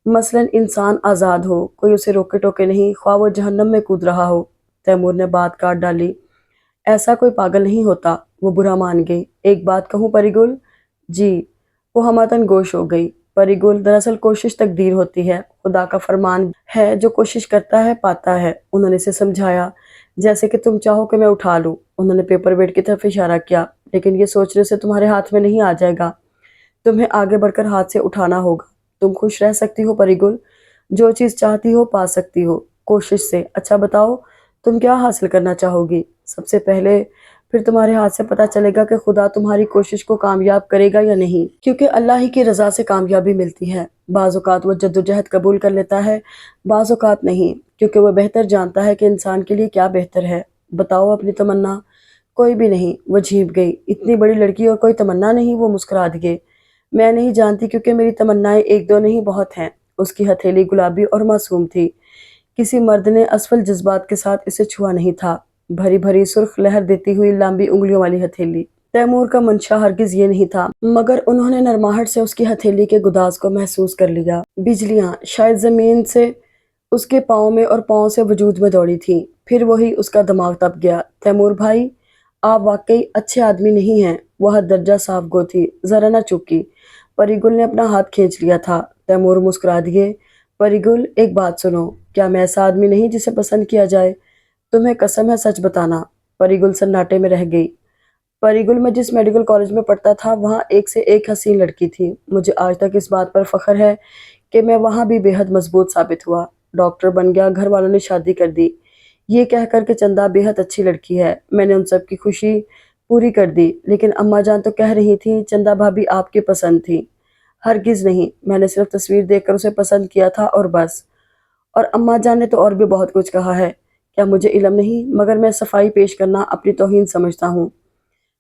मसलन इंसान आज़ाद हो, कोई उसे रोके टोके नहीं, ख्वाह वो जहन्नम में कूद रहा हो। तैमूर ने बात काट डाली। ऐसा कोई पागल नहीं होता। वो बुरा मान गई। एक बात कहूँ परिगुल? जी। वो हमतन गोश हो गई। परिगुल, दरअसल कोशिश तकदीर होती है, खुदा का फरमान है, जो कोशिश करता है पाता है। उन्होंने इसे समझाया। जैसे कि तुम चाहो कि मैं उठा लूं। उन्होंने पेपर वेट की तरफ इशारा किया। लेकिन ये सोचने से तुम्हारे हाथ में नहीं आ जाएगा। तुम्हें आगे बढ़कर हाथ से उठाना होगा। तुम खुश रह सकती हो परिगुल। जो चीज चाहती हो पा सकती हो, कोशिश से। अच्छा बताओ, तुम क्या हासिल करना चाहोगी? सबसे पहले फिर तुम्हारे हाथ से पता चलेगा कि खुदा तुम्हारी कोशिश को कामयाब करेगा या नहीं, क्योंकि अल्लाह ही की रजा से कामयाबी मिलती है। बाज़ औक़ात वो जद्दोजहद कबूल कर लेता है, बाज़ औक़ात नहीं, क्योंकि वो बेहतर जानता है कि इंसान के लिए क्या बेहतर है। बताओ अपनी तमन्ना। कोई भी नहीं। वो झींप गई। इतनी बड़ी लड़की और कोई तमन्ना नहीं? वो मुस्कुरा दिए। मैं नहीं जानती, क्योंकि मेरी तमन्नाएं एक दो नहीं बहुत हैं। उसकी हथेली गुलाबी और मासूम थी। किसी मर्द ने असफल जज्बात के साथ इसे छुआ नहीं था। भरी भरी सुर्ख लहर देती हुई लंबी उंगलियों वाली हथेली। तैमूर का मंशा हरगिज ये नहीं था, मगर उन्होंने नरमाहट से उसकी हथेली के गुदाज को महसूस कर लिया। बिजलियां शायद जमीन से उसके पाँव में और पाँव से वजूद में दौड़ी थीं। फिर वही उसका दिमाग तप गया। तैमूर भाई, आप वाकई अच्छे आदमी नहीं हैं। वह दर्जा साफ गो थी, जरा न चूकी। परिगुल ने अपना हाथ खींच लिया था। तैमूर मुस्कुरा दिए। परिगुल, एक बात सुनो। क्या मैं ऐसा आदमी नहीं जिसे पसंद किया जाए? तुम्हें कसम है, सच बताना। परिगुल सन्नाटे में रह गई। परिगुल, मैं जिस मेडिकल कॉलेज में पढ़ता था वहाँ एक से एक हसीन लड़की थी। मुझे आज तक इस बात पर फख्र है कि मैं वहाँ भी बेहद मजबूत साबित हुआ। डॉक्टर बन गया, घर वालों ने शादी कर दी। ये कहकर के चंदा बेहद अच्छी लड़की है। मैंने उन सब की खुशी पूरी कर दी। लेकिन अम्मा जान तो कह रही थी चंदा भाभी आपकी पसंद थी। हरगिज नहीं, मैंने सिर्फ तस्वीर देखकर उसे पसंद किया था और बस। और अम्मा जान ने तो और भी बहुत कुछ कहा है। क्या मुझे इल्म नहीं? मगर मैं सफाई पेश करना अपनी तौहीन समझता हूँ।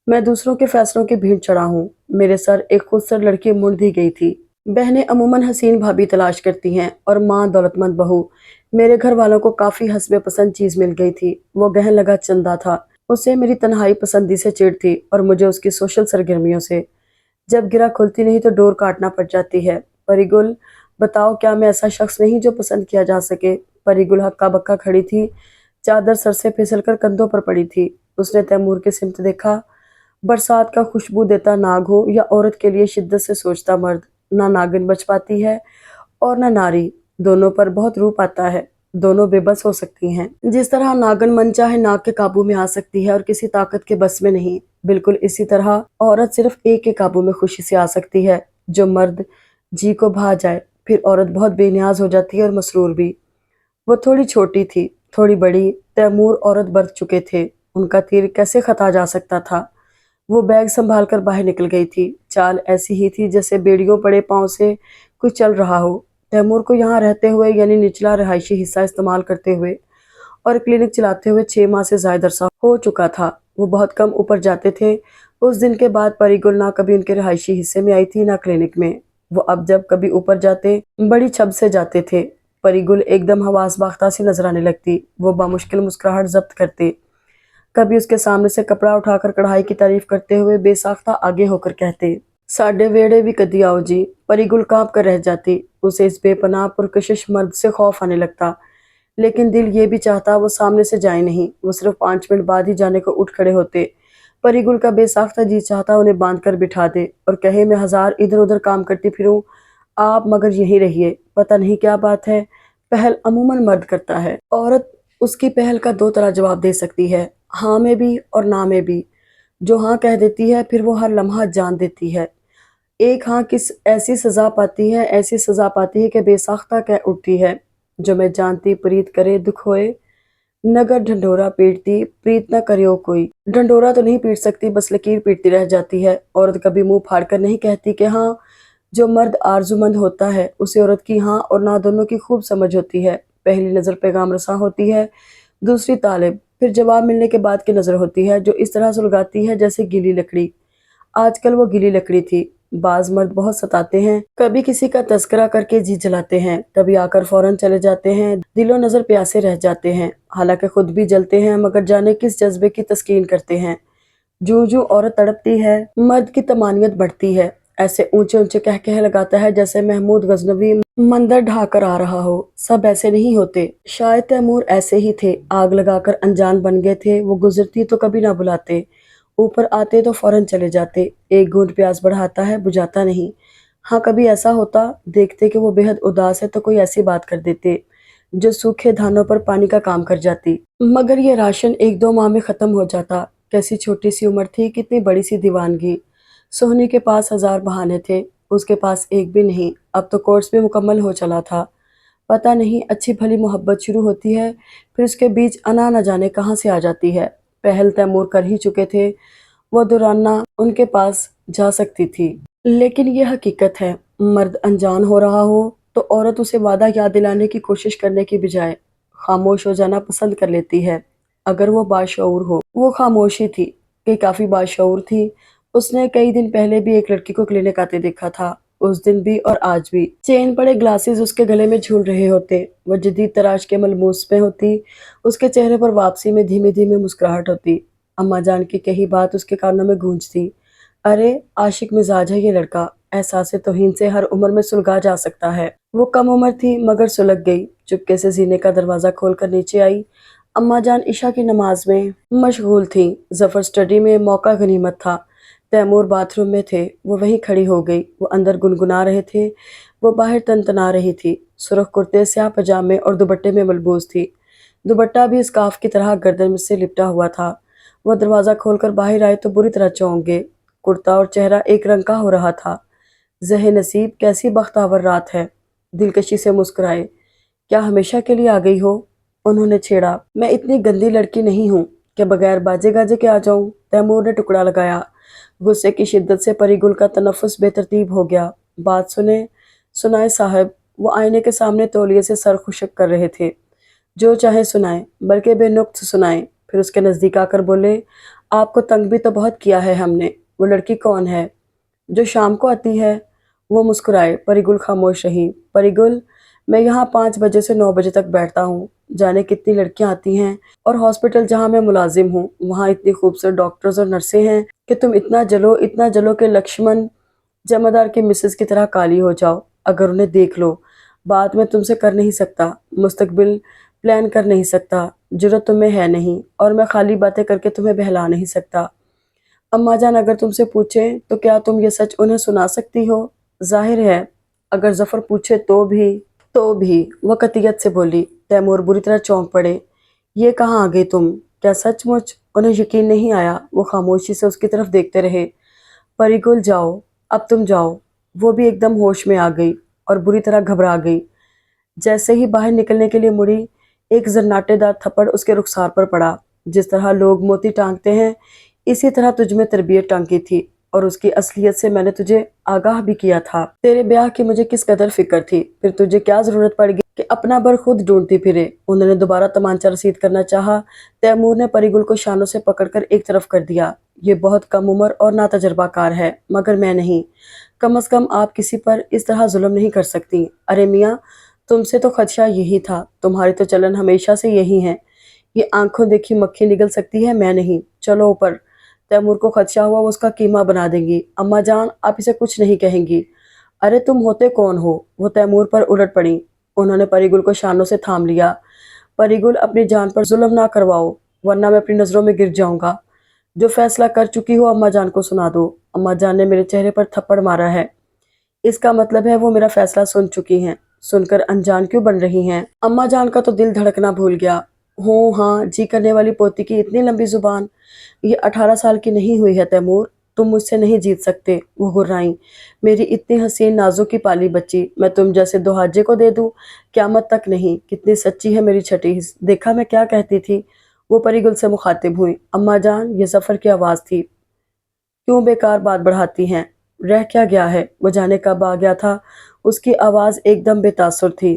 मैं दूसरों के फैसलों की भीड़ चढ़ा हूँ। मेरे सर एक खूबसूरत लड़की मुड़ दी गई थी। बहनें अमूमन हसीन भाभी तलाश करती हैं और माँ दौलतमंद बहू। मेरे घर वालों को काफी हस्बे पसंद चीज मिल गई थी। वो गहन लगा चंदा था। उसे मेरी तन्हाई पसंदी से चिढ़ थी और मुझे उसकी सोशल सरगर्मियों से। जब गिरा खुलती नहीं तो डोर काटना पड़ जाती है। परिगुल, बताओ, क्या मैं ऐसा शख्स नहीं जो पसंद किया जा सके? परिगुल हक्का बक्का खड़ी थी। चादर सर से फिसलकर कंधों पर पड़ी थी। उसने तैमूर के सिमत देखा। बरसात का खुशबू देता नाग हो या औरत के लिए शिद्दत से सोचता मर्द, ना नागिन बच पाती है और ना नारी। दोनों पर बहुत रूप आता है। दोनों बेबस हो सकती हैं। जिस तरह नागिन मन चाहे नाग के काबू में आ सकती है और किसी ताकत के बस में नहीं, बिल्कुल इसी तरह औरत सिर्फ एक के काबू में खुशी से आ सकती है, जो मर्द जी को भा जाए। फिर औरत बहुत बेनियाज हो जाती है और मसरूर भी। वो थोड़ी छोटी थी, थोड़ी बड़ी। तैमूर औरत बरत चुके थे। उनका तीर कैसे खता जा सकता था? वो बैग संभाल कर बाहर निकल गई थी। चाल ऐसी ही थी जैसे बेड़ियों पड़े पांव से कोई चल रहा हो। तैमूर को यहाँ रहते हुए, यानी निचला रहायशी हिस्सा इस्तेमाल करते हुए और क्लिनिक चलाते हुए 6 माह से ज्यादा अरसा हो चुका था। वो बहुत कम ऊपर जाते थे। उस दिन के बाद परिगुल ना कभी उनके रहायशी हिस्से में आई थी ना क्लिनिक में। वो अब जब कभी ऊपर जाते बड़ी छब से जाते थे। परिगुल एकदम हवास बाख्ता सी नजर आने लगती। वो बामुश्किल मुस्कुराहट जब्त करते। कभी उसके सामने से कपड़ा उठाकर कढ़ाई की तारीफ करते हुए बेसाख्ता आगे होकर कहते, साडे वेड़े भी कदी आओ जी। परिगुल कांप कर रह जाती। उसे इस बेपनाह पुरकशिश मर्द से खौफ आने लगता। लेकिन दिल ये भी चाहता वो सामने से जाए नहीं। वो सिर्फ 5 मिनट बाद ही जाने को उठ खड़े होते। परिगुल का बेसाख्ता जी चाहता उन्हें बांध कर बिठा दे और कहे मैं हजार इधर उधर काम करती फिरूं, आप मगर यहीं रहिए। पता नहीं क्या बात है, पहल अमूमन मर्द करता है। औरत उसकी पहल का दो तरह जवाब दे सकती है, हाँ में भी और ना में भी। जो हाँ कह देती है फिर वो हर लम्हा जान देती है। ایک ہاں کس ایسی سزا پاتی ہے، ایسی سزا پاتی ہے کہ بے ساختہ کہہ اٹھتی ہے، جو میں جانتی پریت کرے دکھ ہوئے، نگر ڈھنڈورا پیٹتی پریت نہ کریو کوئی۔ ڈھنڈورا تو نہیں پیٹ سکتی، بس لکیر پیٹتی رہ جاتی ہے۔ عورت کبھی منہ پھاڑ کر نہیں کہتی کہ ہاں، جو مرد آرزومند ہوتا ہے اسے عورت کی ہاں اور نہ دونوں کی خوب سمجھ ہوتی ہے۔ پہلی نظر پیغام رساں ہوتی ہے، دوسری طالب، پھر جواب ملنے کے بعد کی نظر ہوتی ہے جو اس طرح سلگاتی ہے جیسے گیلی لکڑی۔ آج کل وہ گیلی لکڑی تھی۔ بعض مرد بہت ستاتے ہیں، کبھی کسی کا تذکرہ کر کے جی جلاتے ہیں، کبھی آ کر فوراً چلے جاتے ہیں، دل و نظر پیاسے رہ جاتے ہیں، حالانکہ خود بھی جلتے ہیں، مگر جانے کس جذبے کی تسکین کرتے ہیں۔ جو عورت تڑپتی ہے، مرد کی طمانینت بڑھتی ہے، ایسے اونچے اونچے کہہ لگاتا ہے جیسے محمود غزنوی مندر ڈھا کر آ رہا ہو۔ سب ایسے نہیں ہوتے، شاید تیمور ایسے ہی تھے، آگ لگا کر انجان بن گئے تھے۔ وہ گزرتی تو کبھی نہ بلاتے، اوپر آتے تو فوراً چلے جاتے۔ ایک گھونٹ پیاس بڑھاتا ہے، بجھاتا نہیں۔ ہاں کبھی ایسا ہوتا، دیکھتے کہ وہ بے حد اداس ہے تو کوئی ایسی بات کر دیتے جو سوکھے دھانوں پر پانی کا کام کر جاتی، مگر یہ راشن 1-2 ماہ میں ختم ہو جاتا۔ کیسی چھوٹی سی عمر تھی، کتنی بڑی سی دیوانگی۔ سہنی کے پاس 1000 بہانے تھے، اس کے پاس ایک بھی نہیں۔ اب تو کورس بھی مکمل ہو چلا تھا۔ پتہ نہیں اچھی بھلی محبت شروع ہوتی ہے، پھر اس کے بیچ انا نہ جانے کہاں سے آ جاتی ہے۔ پہل تیمور کر ہی چکے تھے، وہ دورانہ ان کے پاس جا سکتی تھی۔ لیکن یہ حقیقت ہے، مرد انجان ہو رہا ہو تو عورت اسے وعدہ یاد دلانے کی کوشش کرنے کی بجائے خاموش ہو جانا پسند کر لیتی ہے۔ اگر وہ باشعور ہو، وہ خاموشی تھی کہ کافی باشعور تھی۔ اس نے کئی دن پہلے بھی ایک لڑکی کو کلینک آتے دیکھا تھا، اس دن بھی اور آج بھی۔ چین پڑے گلاسز اس کے گلے میں جھول رہے ہوتے، وہ جدید تراش کے ملموس میں ہوتی، اس کے چہرے پر واپسی میں دھیمے دھیمے مسکراہٹ ہوتی۔ اماں جان کی کہی بات اس کے کانوں میں گونجتی، ارے عاشق مزاج ہے یہ لڑکا، احساس توہین سے ہر عمر میں سلگا جا سکتا ہے۔ وہ کم عمر تھی مگر سلگ گئی، چپکے سے زینے کا دروازہ کھول کر نیچے آئی۔ اماں جان عشاء کی نماز میں مشغول تھیں، ظفر سٹڈی میں، موقع غنیمت تھا۔ تیمور باتھ روم میں تھے، وہ وہیں کھڑی ہو گئی۔ وہ اندر گنگنا رہے تھے، وہ باہر تنتنا رہی تھی۔ سرخ کرتے، سیاہ پاجامے اور دوپٹے میں ملبوس تھی، دوپٹہ بھی اسکارف کی طرح گردن سے لپٹا ہوا تھا۔ وہ دروازہ کھول کر باہر آئے تو بری طرح چونک گئے، کرتا اور چہرہ ایک رنگ کا ہو رہا تھا۔ زہ نصیب، کیسی بختاور رات ہے۔ دلکشی سے مسکرائے، کیا ہمیشہ کے لیے آ گئی ہو؟ انہوں نے چھیڑا، میں اتنی گندی لڑکی نہیں ہوں کہ بغیر باجے گاجے کے آ جاؤں۔ تیمور نے ٹکڑا لگایا، غصے کی شدت سے پری گل کا تنفس بے ترتیب ہو گیا۔ بات سنائے صاحب۔ وہ آئینے کے سامنے تولیے سے سر خشک کر رہے تھے۔ جو چاہے سنائیں، بلکہ بے نقص سنائیں۔ پھر اس کے نزدیک آ کر بولے، آپ کو تنگ بھی تو بہت کیا ہے ہم نے۔ وہ لڑکی کون ہے؟ جو شام کو آتی ہے؟ وہ مسکرائے۔ پری گل خاموش رہی۔ پری گل، میں یہاں 5 بجے سے 9 بجے تک بیٹھتا ہوں، جانے کتنی لڑکیاں آتی ہیں، اور ہاسپٹل جہاں میں ملازم ہوں وہاں اتنی خوبصورت ڈاکٹرز اور نرسیں ہیں کہ تم اتنا جلو کہ لکشمن جمعدار کی مسز کی طرح کالی ہو جاؤ اگر انہیں دیکھ لو۔ بات میں تم سے کر نہیں سکتا، مستقبل پلان کر نہیں سکتا، جرت تمہیں ہے نہیں، اور میں خالی باتیں کر کے تمہیں بہلا نہیں سکتا۔ اماں جان اگر تم سے پوچھیں تو کیا تم یہ سچ انہیں سنا سکتی ہو؟ ظاہر ہے اگر ظفر پوچھے تو بھی وہ قطعیت سے بولی۔ تیمور بری طرح چونک پڑے، یہ کہاں آ گئی تم؟ کیا سچ مچ؟ انہیں یقین نہیں آیا، وہ خاموشی سے اس کی طرف دیکھتے رہے۔ پری گل جاؤ، اب تم جاؤ۔ وہ بھی ایک دم ہوش میں آ گئی اور بری طرح گھبرا گئی۔ جیسے ہی باہر نکلنے کے لیے مڑی، ایک زناٹے دار تھپڑ اس کے رخسار پر پڑا۔ جس طرح لوگ موتی ٹانگتے ہیں، اسی طرح تجھ میں تربیت ٹانکی تھی، اور اس کی اصلیت سے میں نے تجھے آگاہ بھی کیا تھا۔ تیرے بیاہ کی مجھے کس قدر فکر تھی، پھر تجھے کیا ضرورت پڑ گئی کہ اپنا بر خود ڈھونڈتی پھرے؟ انہوں نے دوبارہ تمانچہ رسید کرنا چاہا۔ تیمور نے پری گل کو شانوں سے پکڑ کر ایک طرف کر دیا۔ یہ بہت کم عمر اور ناتجربہ کار ہے، مگر میں نہیں۔ کم از کم آپ کسی پر اس طرح ظلم نہیں کر سکتی۔ ارے میاں، تم سے تو خدشہ یہی تھا، تمہاری تو چلن ہمیشہ سے یہی ہے۔ یہ آنکھوں دیکھی مکھی نگل سکتی ہے، میں نہیں۔ چلو اوپر۔ تیمور کو خدشہ ہوا وہ اس کا قیمہ بنا دیں گی۔ اماں جان، آپ اسے کچھ نہیں کہیں گی۔ ارے تم ہوتے کون ہو؟ وہ تیمور پر الٹ پڑیں۔ انہوں نے پری گل کو شانوں سے تھام لیا۔ پری گل، اپنی جان پر ظلم نہ کرواؤ، ورنہ میں اپنی نظروں میں گر جاؤں گا۔ جو فیصلہ کر چکی ہو اماں جان کو سنا دو۔ اماں جان نے میرے چہرے پر تھپڑ مارا ہے، اس کا مطلب ہے وہ میرا فیصلہ سن چکی ہیں۔ سن کر انجان کیوں بن رہی ہیں؟ اماں جان کا تو دل دھڑکنا بھول گیا۔ ہوں ہاں جی کرنے والی پوتی کی اتنی لمبی زبان۔ یہ 18 سال کی نہیں ہوئی ہے تیمور، तुम मुझसे नहीं जीत सकते, वो गुर्राईं। मेरी इतनी हसीन नाजुक की पाली बच्ची मैं तुम जैसे दुहाजे को दे दूं? क़यामत तक नहीं। कितनी सच्ची है मेरी छठी हिस्स। देखा मैं क्या कहती थी? वो परीगुल से मुखातिब हुई। अम्मा जान, ये ज़फ़र की आवाज़ थी। क्यों बेकार बात बढ़ाती हैं? रह क्या गया है? वो जाने कब आ गया था। उसकी आवाज़ एकदम बेतासुर थी।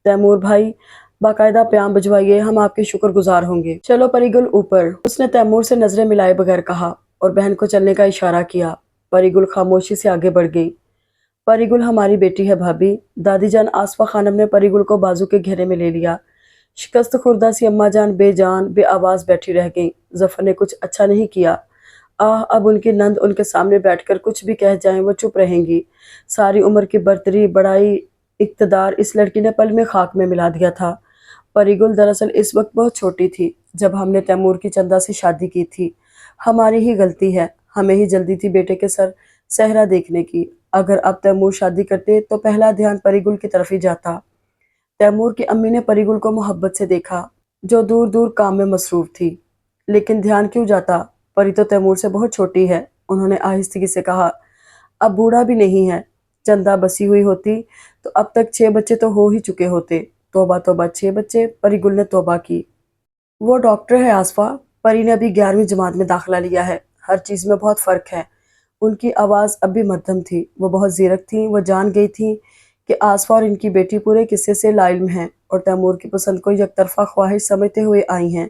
तैमूर भाई, बाकायदा प्याम भिजवाइए, हम आपके शुक्रगुजार होंगे। चलो परिगुल ऊपर, उसने तैमूर से नजरें मिलाए बगैर कहा और बहन को चलने का इशारा किया। परिगुल खामोशी से आगे बढ़ गई। परिगुल हमारी बेटी है भाभी। दादी जान आसफा खानम ने परिगुल को बाजू के घेरे में ले लिया। शिकस्त खुर्दा सी अम्मा जान बेजान बे आवाज बैठी रह गई। जफर ने कुछ अच्छा नहीं किया। अब उनकी नंद उनके सामने बैठकर कुछ भी कह जाएं वो चुप रहेंगी। सारी उम्र की बर्तरी बड़ाई इक़्तिदार इस लड़की ने पल में खाक में मिला दिया था। परिगुल दरअसल इस वक्त बहुत छोटी थी जब हमने तैमूर की चंदा से शादी की थी। हमारी ही गलती है, हमें ही जल्दी थी बेटे के सर सहरा देखने की। अगर अब तैमूर शादी करते तो पहला ध्यान परिगुल की तरफ ही जाता। तैमूर की अम्मी ने परिगुल को मोहब्बत से देखा, जो दूर दूर काम में मसरूफ थी। लेकिन ध्यान क्यों जाता? परी तो तैमूर से बहुत छोटी है, उन्होंने आहिस्तगी से कहा। अब बूढ़ा भी नहीं है। चंदा बसी हुई होती तो अब तक 6 बच्चे तो हो ही चुके होते। तौबा तौबा, 6 बच्चे? परिगुल ने तौबा की। वो डॉक्टर है आसफा। परी ने अभी 11वीं जमात में दाखिला लिया है। हर चीज़ में बहुत फ़र्क है। उनकी आवाज़ अब भी मध्यम थी। वो बहुत ज़ीरक थी। वो जान गई थी कि आसफा और इनकी बेटी पूरे किस्से से लाइल्म हैं और तैमूर की पसंद को यकतरफा ख्वाहिश समझते हुए आई हैं।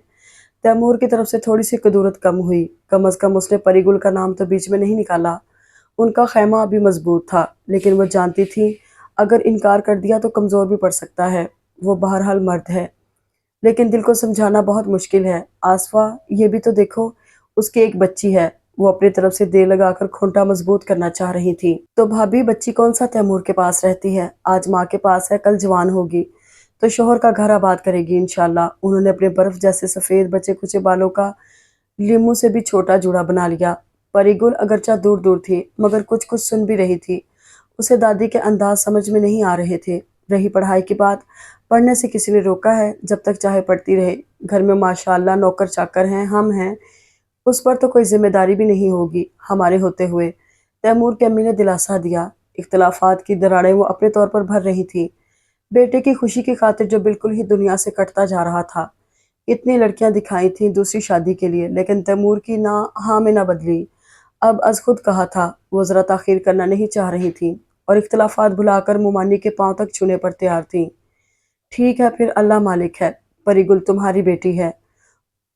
तैमूर की तरफ से थोड़ी सी कदूरत कम हुई। कम अज़ कम उसने परिगुल का नाम तो बीच में नहीं निकाला। उनका खैमा अभी मजबूत था, लेकिन वो जानती थी अगर इनकार कर दिया तो कमज़ोर भी पड़ सकता है। वो बहरहाल मर्द है, लेकिन दिल को समझाना बहुत मुश्किल है। आसफा, ये भी तो देखो, उसकी एक बच्ची है। वो अपनी तरफ से देर लगाकर खूंटा मजबूत करना चाह रही थी। तो भाभी, बच्ची कौन सा तैमूर के पास रहती है? आज माँ के पास है, कल जवान होगी तो शोहर का घर आबाद करेगी इंशाल्लाह। उन्होंने अपने बर्फ जैसे सफ़ेद बचे कुचे बालों का लीमू से भी छोटा जूड़ा बना लिया। परिगुल अगरचा दूर दूर थी, मगर कुछ कुछ सुन भी रही थी। उसे दादी के अंदाज समझ में नहीं आ रहे थे। रही पढ़ाई की बात, पढ़ने से किसी ने रोका है? जब तक चाहे पढ़ती रहे। घर में माशाअल्लाह नौकर चाकर हैं, हम हैं, उस पर तो कोई जिम्मेदारी भी नहीं होगी हमारे होते हुए। तैमूर की अम्मी ने दिलासा दिया। इख्तलाफात की दरारें वो अपने तौर पर भर रही थी। बेटे की खुशी की खातिर जो बिल्कुल ही दुनिया से कटता जा रहा था। इतनी लड़कियां दिखाई थीं दूसरी शादी के लिए, लेकिन तैमूर की ना हाँ में ना बदली। अब अज खुद कहा था वो ज़रा ताख़ीर करना नहीं चाह रही थी और इख्तलाफात भुलाकर मुमानी के पांव तक छूने पर तैयार थीं। ठीक है फिर, अल्लाह मालिक है। परिगुल तुम्हारी बेटी है।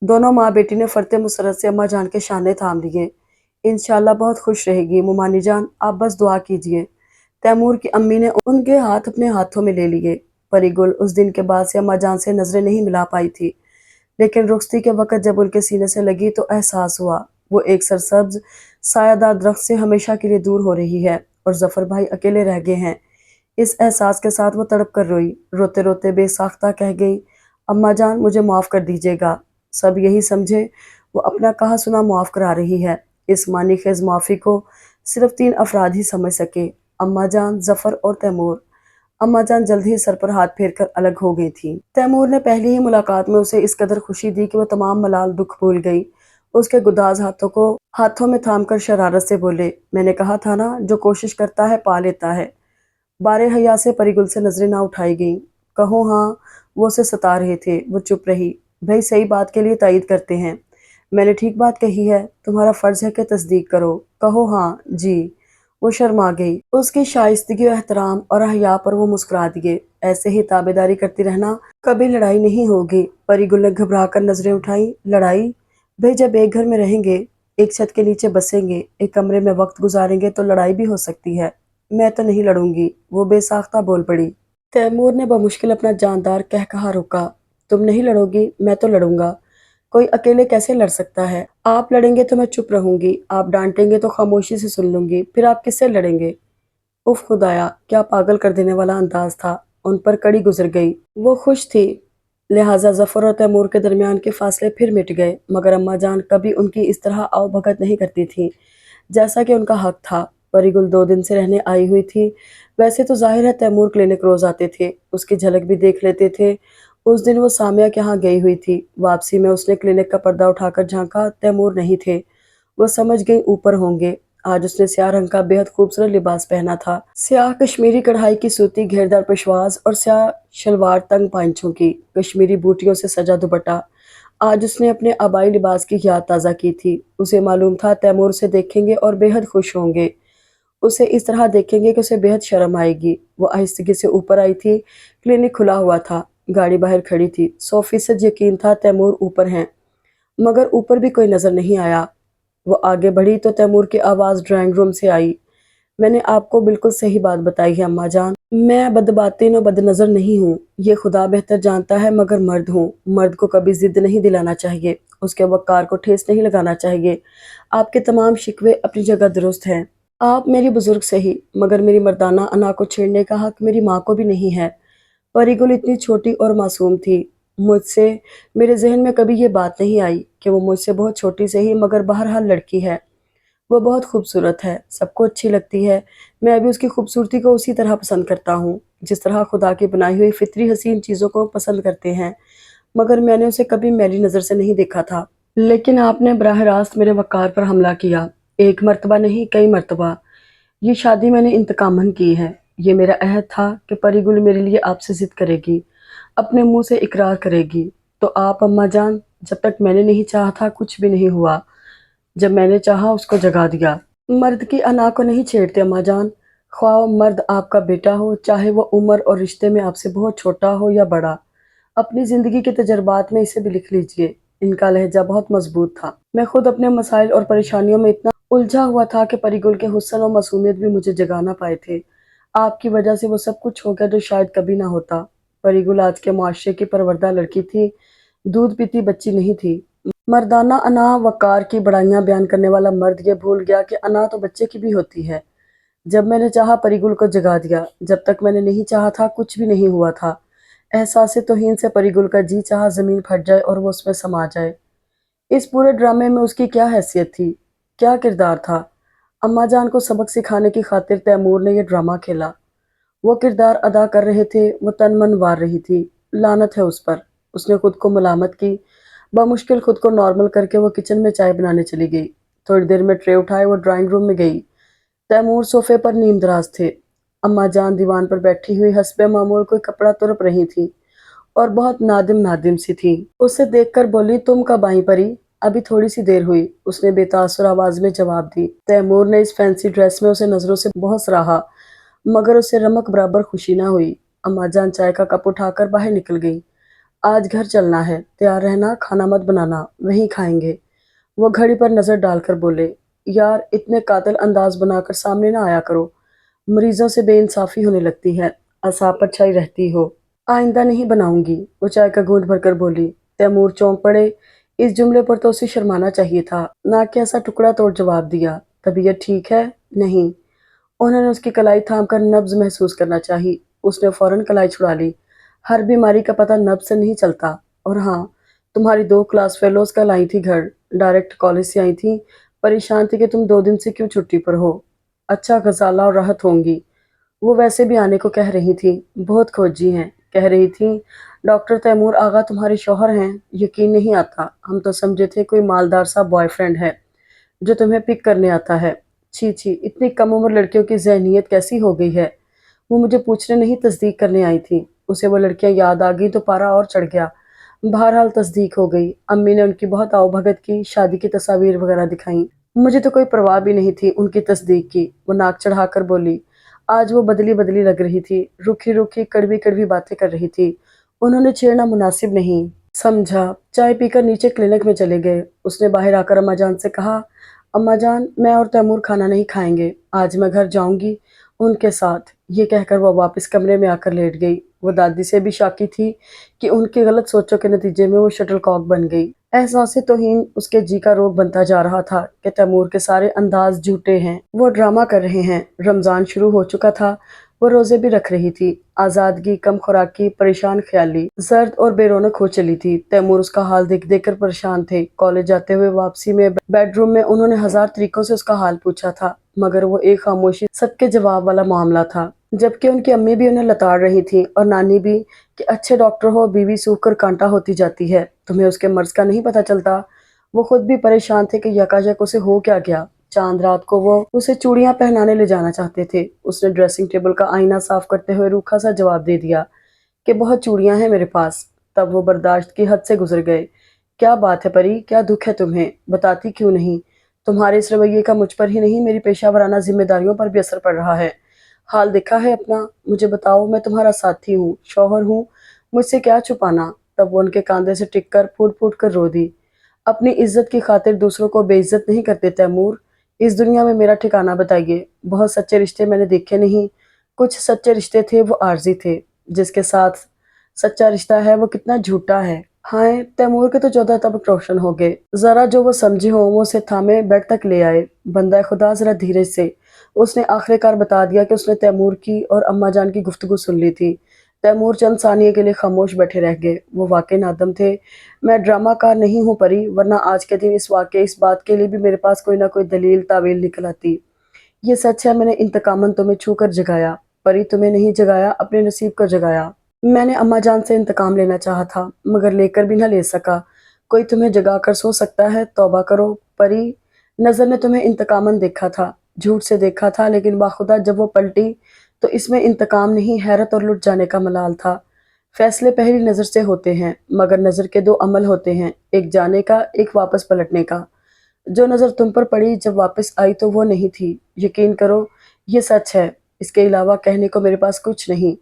दोनों माँ बेटी ने फरते मुसरत से अम्मा जान के शाने थाम लिए। इंशाल्लाह बहुत खुश रहेगी मुमानी जान, आप बस दुआ कीजिए। तैमूर की अम्मी ने उनके हाथ अपने हाथों में ले लिए। परिगुल उस दिन के बाद से अम्मा जान से नजरें नहीं मिला पाई थी, लेकिन रुखसती के वक़्त जब उनके सीने से लगी तो एहसास हुआ वो एक सरसब्ज सायादार दरख्त से हमेशा के लिए दूर हो रही है और जफ़र भाई अकेले रह गए हैं। इस एहसास के साथ वो तड़प कर रोई। रोते रोते बेसाख्ता कह गई, अम्मा जान मुझे माफ़ कर दीजिएगा। सब यही समझे वो अपना कहा सुना मुआफ़ करा रही है। इस मानी खेज़ माफ़ी को सिर्फ 3 अफराद ही समझ सके, अम्मा जान, जफ़र और तैमूर। अम्मा जान जल्द ही सर पर हाथ फेर कर अलग हो गई थी। तैमूर ने पहली ही मुलाकात में उसे इस कदर खुशी दी कि वो तमाम मलाल दुख भूल गई। उसके गुदाज हाथों को हाथों में थामकर शरारत से बोले, मैंने कहा था ना, जो कोशिश करता है पा लेता है। बारे हया से परिगुल से नजरें ना उठाई गईं। कहो हाँ, वो उसे सता रहे थे। वो चुप रही। भाई सही बात के लिए तायद करते हैं। मैंने ठीक बात कही है, तुम्हारा फर्ज है कि तस्दीक करो। कहो हाँ जी। वो शर्मा गई। उसकी शाइस्तगी और एहतराम और हया पर वो मुस्कुरा दिए। ऐसे ही ताबेदारी करती रहना, कभी लड़ाई नहीं होगी। परिगुल ने घबरा कर नजरें उठाई। लड़ाई? भाई जब एक घर में रहेंगे, एक छत के नीचे बसेंगे, एक कमरे में वक्त गुजारेंगे तो लड़ाई भी हो सकती है। मैं तो नहीं लड़ूंगी, वो बेसाख्ता बोल पड़ी। तैमूर ने बमुश्किल अपना जानदार कहकहा रोका। तुम नहीं लड़ोगी, मैं तो लड़ूंगा। कोई अकेले कैसे लड़ सकता है? आप लड़ेंगे तो मैं चुप रहूंगी, आप डांटेंगे तो खामोशी से सुन लूंगी, फिर आप किससे लड़ेंगे? उफ खुदाया, क्या पागल कर देने वाला अंदाज था। उन पर कड़ी गुजर गई। वो खुश थी, लिहाजा जफर और तैमूर के दरमियान के फासले फिर मिट गए। मगर अम्मा जान कभी उनकी इस तरह आओ भगत नहीं करती थी, जैसा कि उनका हक था। परिगुल 2 दिन से रहने आई हुई थी। वैसे तो जाहिर है तैमूर क्लिनिक रोज आते थे, उसकी झलक भी देख लेते थे। उस दिन वो सामिया के यहाँ गई हुई थी। वापसी में उसने क्लिनिक का पर्दा उठाकर झांका, तैमूर नहीं थे। वो समझ गई ऊपर होंगे। آج اس نے سیاہ رنگ کا بےحد خوبصورت لباس پہنا تھا، سیاہ کشمیری کڑھائی کی سوتی گھیردار پشواز اور سیاہ شلوار تنگ پائنچوں کی کشمیری بوٹیوں سے سجا دوپٹہ۔ آج اس نے اپنے آبائی لباس کی یاد تازہ کی تھی۔ اسے معلوم تھا تیمور اسے دیکھیں گے اور بے حد خوش ہوں گے، اسے اس طرح دیکھیں گے کہ اسے بے حد شرم آئے گی۔ وہ آہستگی سے اوپر آئی تھی، کلینک کھلا ہوا تھا، گاڑی باہر کھڑی تھی۔ 100% یقین تھا تیمور اوپر ہیں، مگر اوپر بھی کوئی نظر نہیں آیا۔ وہ آگے بڑھی تو تیمور کی آواز ڈرائنگ روم سے آئی، میں نے آپ کو بالکل صحیح بات بتائی ہے اماں جان، میں بدباطن و بد نظر نہیں ہوں، یہ خدا بہتر جانتا ہے، مگر مرد ہوں، مرد کو کبھی ضد نہیں دلانا چاہیے، اس کے وقار کو ٹھیس نہیں لگانا چاہیے۔ آپ کے تمام شکوے اپنی جگہ درست ہیں، آپ میری بزرگ صحیح، مگر میری مردانہ انا کو چھیڑنے کا حق میری ماں کو بھی نہیں ہے۔ پری گل اتنی چھوٹی اور معصوم تھی، میرے ذہن میں کبھی یہ بات نہیں آئی کہ وہ مجھ سے بہت چھوٹی صحیح مگر بہرحال لڑکی ہے۔ وہ بہت خوبصورت ہے، سب کو اچھی لگتی ہے، میں بھی اس کی خوبصورتی کو اسی طرح پسند کرتا ہوں جس طرح خدا کی بنائی ہوئی فطری حسین چیزوں کو پسند کرتے ہیں، مگر میں نے اسے کبھی میلی نظر سے نہیں دیکھا تھا۔ لیکن آپ نے براہ راست میرے وقار پر حملہ کیا، ایک مرتبہ نہیں کئی مرتبہ۔ یہ شادی میں نے انتقاماً کی ہے، یہ میرا عہد تھا کہ پری گل میرے لیے آپ سے ضد کرے گی، اپنے منہ سے اقرار کرے گی، تو آپ اماں جان، جب تک میں نے نہیں چاہا تھا کچھ بھی نہیں ہوا، جب میں نے چاہا اس کو جگا دیا۔ مرد کی انا کو نہیں چھیڑتے اماں جان، خواہ مرد آپ کا بیٹا ہو، چاہے وہ عمر اور رشتے میں آپ سے بہت چھوٹا ہو یا بڑا۔ اپنی زندگی کے تجربات میں اسے بھی لکھ لیجئے، ان کا لہجہ بہت مضبوط تھا۔ میں خود اپنے مسائل اور پریشانیوں میں اتنا الجھا ہوا تھا کہ پری گل کے حسن اور معصومیت بھی مجھے جگا نہ پائے تھے۔ آپ کی وجہ سے وہ سب کچھ ہو گیا جو شاید کبھی نہ ہوتا۔ پری گل آج کے معاشرے کی پروردہ لڑکی تھی، دودھ پیتی بچی نہیں تھی۔ مردانہ انا وقار کی بڑائیاں بیان کرنے والا مرد یہ بھول گیا کہ انا تو بچے کی بھی ہوتی ہے۔ جب میں نے چاہا پری گل کو جگا دیا، جب تک میں نے نہیں چاہا تھا کچھ بھی نہیں ہوا تھا۔ احساس توہین سے پری گل کا جی چاہا زمین پھٹ جائے اور وہ اس میں سما جائے۔ اس پورے ڈرامے میں اس کی کیا حیثیت تھی، کیا کردار تھا؟ اماں جان کو سبق سکھانے کی خاطر تیمور نے یہ ڈرامہ کھیلا۔ وہ کردار ادا کر رہے تھے، وہ تن من وار رہی تھی، لعنت ہے اس پر۔ اس نے خود کو ملامت کی، بمشکل خود کو نارمل کر کے وہ کچن میں چائے بنانے چلی گئی۔ تھوڑی دیر میں ٹرے اٹھائے وہ ڈرائنگ روم میں گئی۔ تیمور صوفے پر نیم دراز تھے، اماں جان دیوان پر بیٹھی ہوئی حسب معمول کوئی کپڑا ترپ رہی تھی اور بہت نادم سی تھی۔ اسے دیکھ کر بولی، تم کب آئیں پری؟ ابھی تھوڑی سی دیر ہوئی، اس نے بے تاثر آواز میں جواب دی۔ تیمور نے اس فینسی ڈریس میں اسے نظروں سے بہت سراہا، مگر اسے رمق برابر خوشی نہ ہوئی۔ اماں جان چائے کا کپ اٹھا کر باہر نکل گئی۔ آج گھر چلنا ہے، تیار رہنا، کھانا مت بنانا، وہیں کھائیں گے۔ وہ گھڑی پر نظر ڈال کر بولے، یار اتنے قاتل انداز بنا کر سامنے نہ آیا کرو، مریضوں سے بے انصافی ہونے لگتی ہے، اعصاب پر چھائی رہتی ہو۔ آئندہ نہیں بناؤں گی، وہ چائے کا گھونٹ بھر کر بولی۔ تیمور چونک پڑے، اس جملے پر تو اسے شرمانا چاہیے تھا، نہ کہ ایسا ٹکڑا توڑ جواب دیا۔ طبیعت ٹھیک ہے؟ نہیں۔ انہوں نے اس کی کلائی تھام کر نبض محسوس کرنا چاہی، اس نے فوراً کلائی چھڑا لی۔ ہر بیماری کا پتہ نبض سے نہیں چلتا، اور ہاں، تمہاری 2 کلاس فیلوز کل آئی تھی گھر، ڈائریکٹ کالج سے آئی تھی، پریشان تھی کہ تم 2 دن سے کیوں چھٹی پر ہو۔ اچھا غزالہ اور راحت ہوں گی، وہ ویسے بھی آنے کو کہہ رہی تھی، بہت کھوجی ہیں، کہہ رہی تھی ڈاکٹر تیمور آغا تمہارے شوہر ہیں، یقین نہیں آتا، ہم تو سمجھے تھے کوئی مالدار سا بوائے فرینڈ ہے جو تمہیں پک کرنے آتا ہے۔ چھی چھی، اتنی کم عمر لڑکیوں کی ذہنیت کیسی ہو گئی ہے۔ وہ مجھے پوچھنے نہیں تصدیق کرنے آئی تھی، اسے وہ لڑکیاں یاد آ گئی تو پارا اور چڑھ گیا۔ بہرحال تصدیق ہو گئی، امی نے ان کی بہت آؤ بھگت کی، شادی کی تصاویر وغیرہ دکھائیں، مجھے تو کوئی پرواہ بھی نہیں تھی ان کی تصدیق کی۔ وہ ناک چڑھا کر بولی۔ آج وہ بدلی لگ رہی تھی، روکھی کڑوی کڑوی باتیں کر رہی تھی، انہوں نے چھیڑنا مناسب نہیں سمجھا۔ چائے پی کر نیچے کلینک میں چلے گئے۔ اس نے باہر آ کر اماں جان سے کہا، اماں جان، میں اور تیمور کھانا نہیں کھائیں گے، آج میں گھر جاؤں گی ان کے ساتھ۔ یہ کہہ کر وہ واپس کمرے میں آ کر لیٹ گئی۔ وہ دادی سے بھی شاکی تھی کہ ان کی غلط سوچوں کے نتیجے میں وہ شٹل کاک بن گئی۔ احساس توہین اس کے جی کا روگ بنتا جا رہا تھا کہ تیمور کے سارے انداز جھوٹے ہیں، وہ ڈرامہ کر رہے ہیں۔ رمضان شروع ہو چکا تھا، وہ روزے بھی رکھ رہی تھی۔ آزادگی، کم خوراکی، پریشان خیالی، زرد اور بے رونق ہو چلی تھی۔ تیمور اس کا حال دیکھ دیکھ کر پریشان تھے۔ کالج جاتے ہوئے واپسی میں بیڈ روم میں انہوں نے 1000 طریقوں سے اس کا حال پوچھا تھا، مگر وہ ایک خاموشی سب کے جواب والا معاملہ تھا۔ جبکہ ان کی امی بھی انہیں لتاڑ رہی تھیں اور نانی بھی کہ اچھے ڈاکٹر ہو بیوی سوکھ کر کانٹا ہوتی جاتی ہے، تمہیں اس کے مرض کا نہیں پتہ چلتا۔ وہ خود بھی پریشان تھے کہ یکایک اسے ہو کیا گیا۔ चांद रात को वो उसे चूड़ियां पहनाने ले जाना चाहते थे। उसने ड्रेसिंग टेबल का आईना साफ करते हुए रूखा सा जवाब दे दिया कि बहुत चूड़ियां हैं मेरे पास। तब वो बर्दाश्त की हद से गुजर गए। क्या बात है परी, क्या दुख है तुम्हें? बताती क्यों नहीं? तुम्हारे इस रवैये का मुझ पर ही नहीं, मेरी पेशावराना जिम्मेदारियों पर भी असर पड़ रहा है। हाल देखा है अपना? मुझे बताओ, मैं तुम्हारा साथी हूँ, शौहर हूँ, मुझसे क्या छुपाना? तब वो उनके कांधे से टिक कर फूट फूट कर रो दी। अपनी इज्जत की खातिर दूसरों को बेइज्जत नहीं करते तैमूर। इस दुनिया में मेरा ठिकाना बताइए। बहुत सच्चे रिश्ते मैंने देखे नहीं, कुछ सच्चे रिश्ते थे वो आर्जी थे। जिसके साथ सच्चा रिश्ता है वो कितना झूठा है। हाय, तैमूर के तो 14 तबक रोशन हो गए। जरा जो वो समझे हो वो उसे थामे बेड तक ले आए। बंदा खुदा जरा धीरज से। उसने आखिरकार बता दिया कि उसने तैमूर की और अम्मा जान की गुफ्तगू सुन ली थी। तैमूर चंद सानिये के लिए खामोश बैठे रह गए। वो वाकई नादम थे। मैं ड्रामाकार नहीं हूँ परी, वरना आज के दिन इस बात के लिए भी मेरे पास कोई ना कोई दलील तावील निकल आती। ये सच है, मैंने इंतकामन तुम्हें छू कर जगाया। परी, तुम्हें नहीं जगाया, अपने नसीब को जगाया। मैंने अम्मा जान से इंतकाम लेना चाहा था, मगर लेकर भी न ले सका। कोई तुम्हें जगा कर सो सकता है? तौबा करो परी। नजर ने तुम्हें इंतकामन देखा था, झूठ से देखा था, लेकिन बाखुदा जब वो पलटी तो इसमें इंतकाम नहीं, हैरत और लुट जाने का मलाल था। फैसले पहली नजर से होते हैं, मगर नजर के दो अमल होते हैं, एक जाने का, एक वापस पलटने का। जो नजर तुम पर पड़ी जब वापस आई तो वो नहीं थी। यकीन करो, ये सच है। इसके अलावा कहने को मेरे पास कुछ नहीं।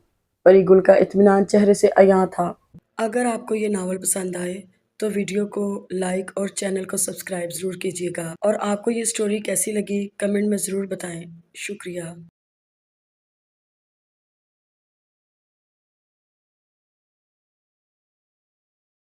परी गुल का इत्मीनान चेहरे से अयां था। अगर आपको ये नावल पसंद आए तो वीडियो को लाइक और चैनल को सब्सक्राइब जरूर कीजिएगा। और आपको ये स्टोरी कैसी लगी कमेंट में ज़रूर बताएं। शुक्रिया।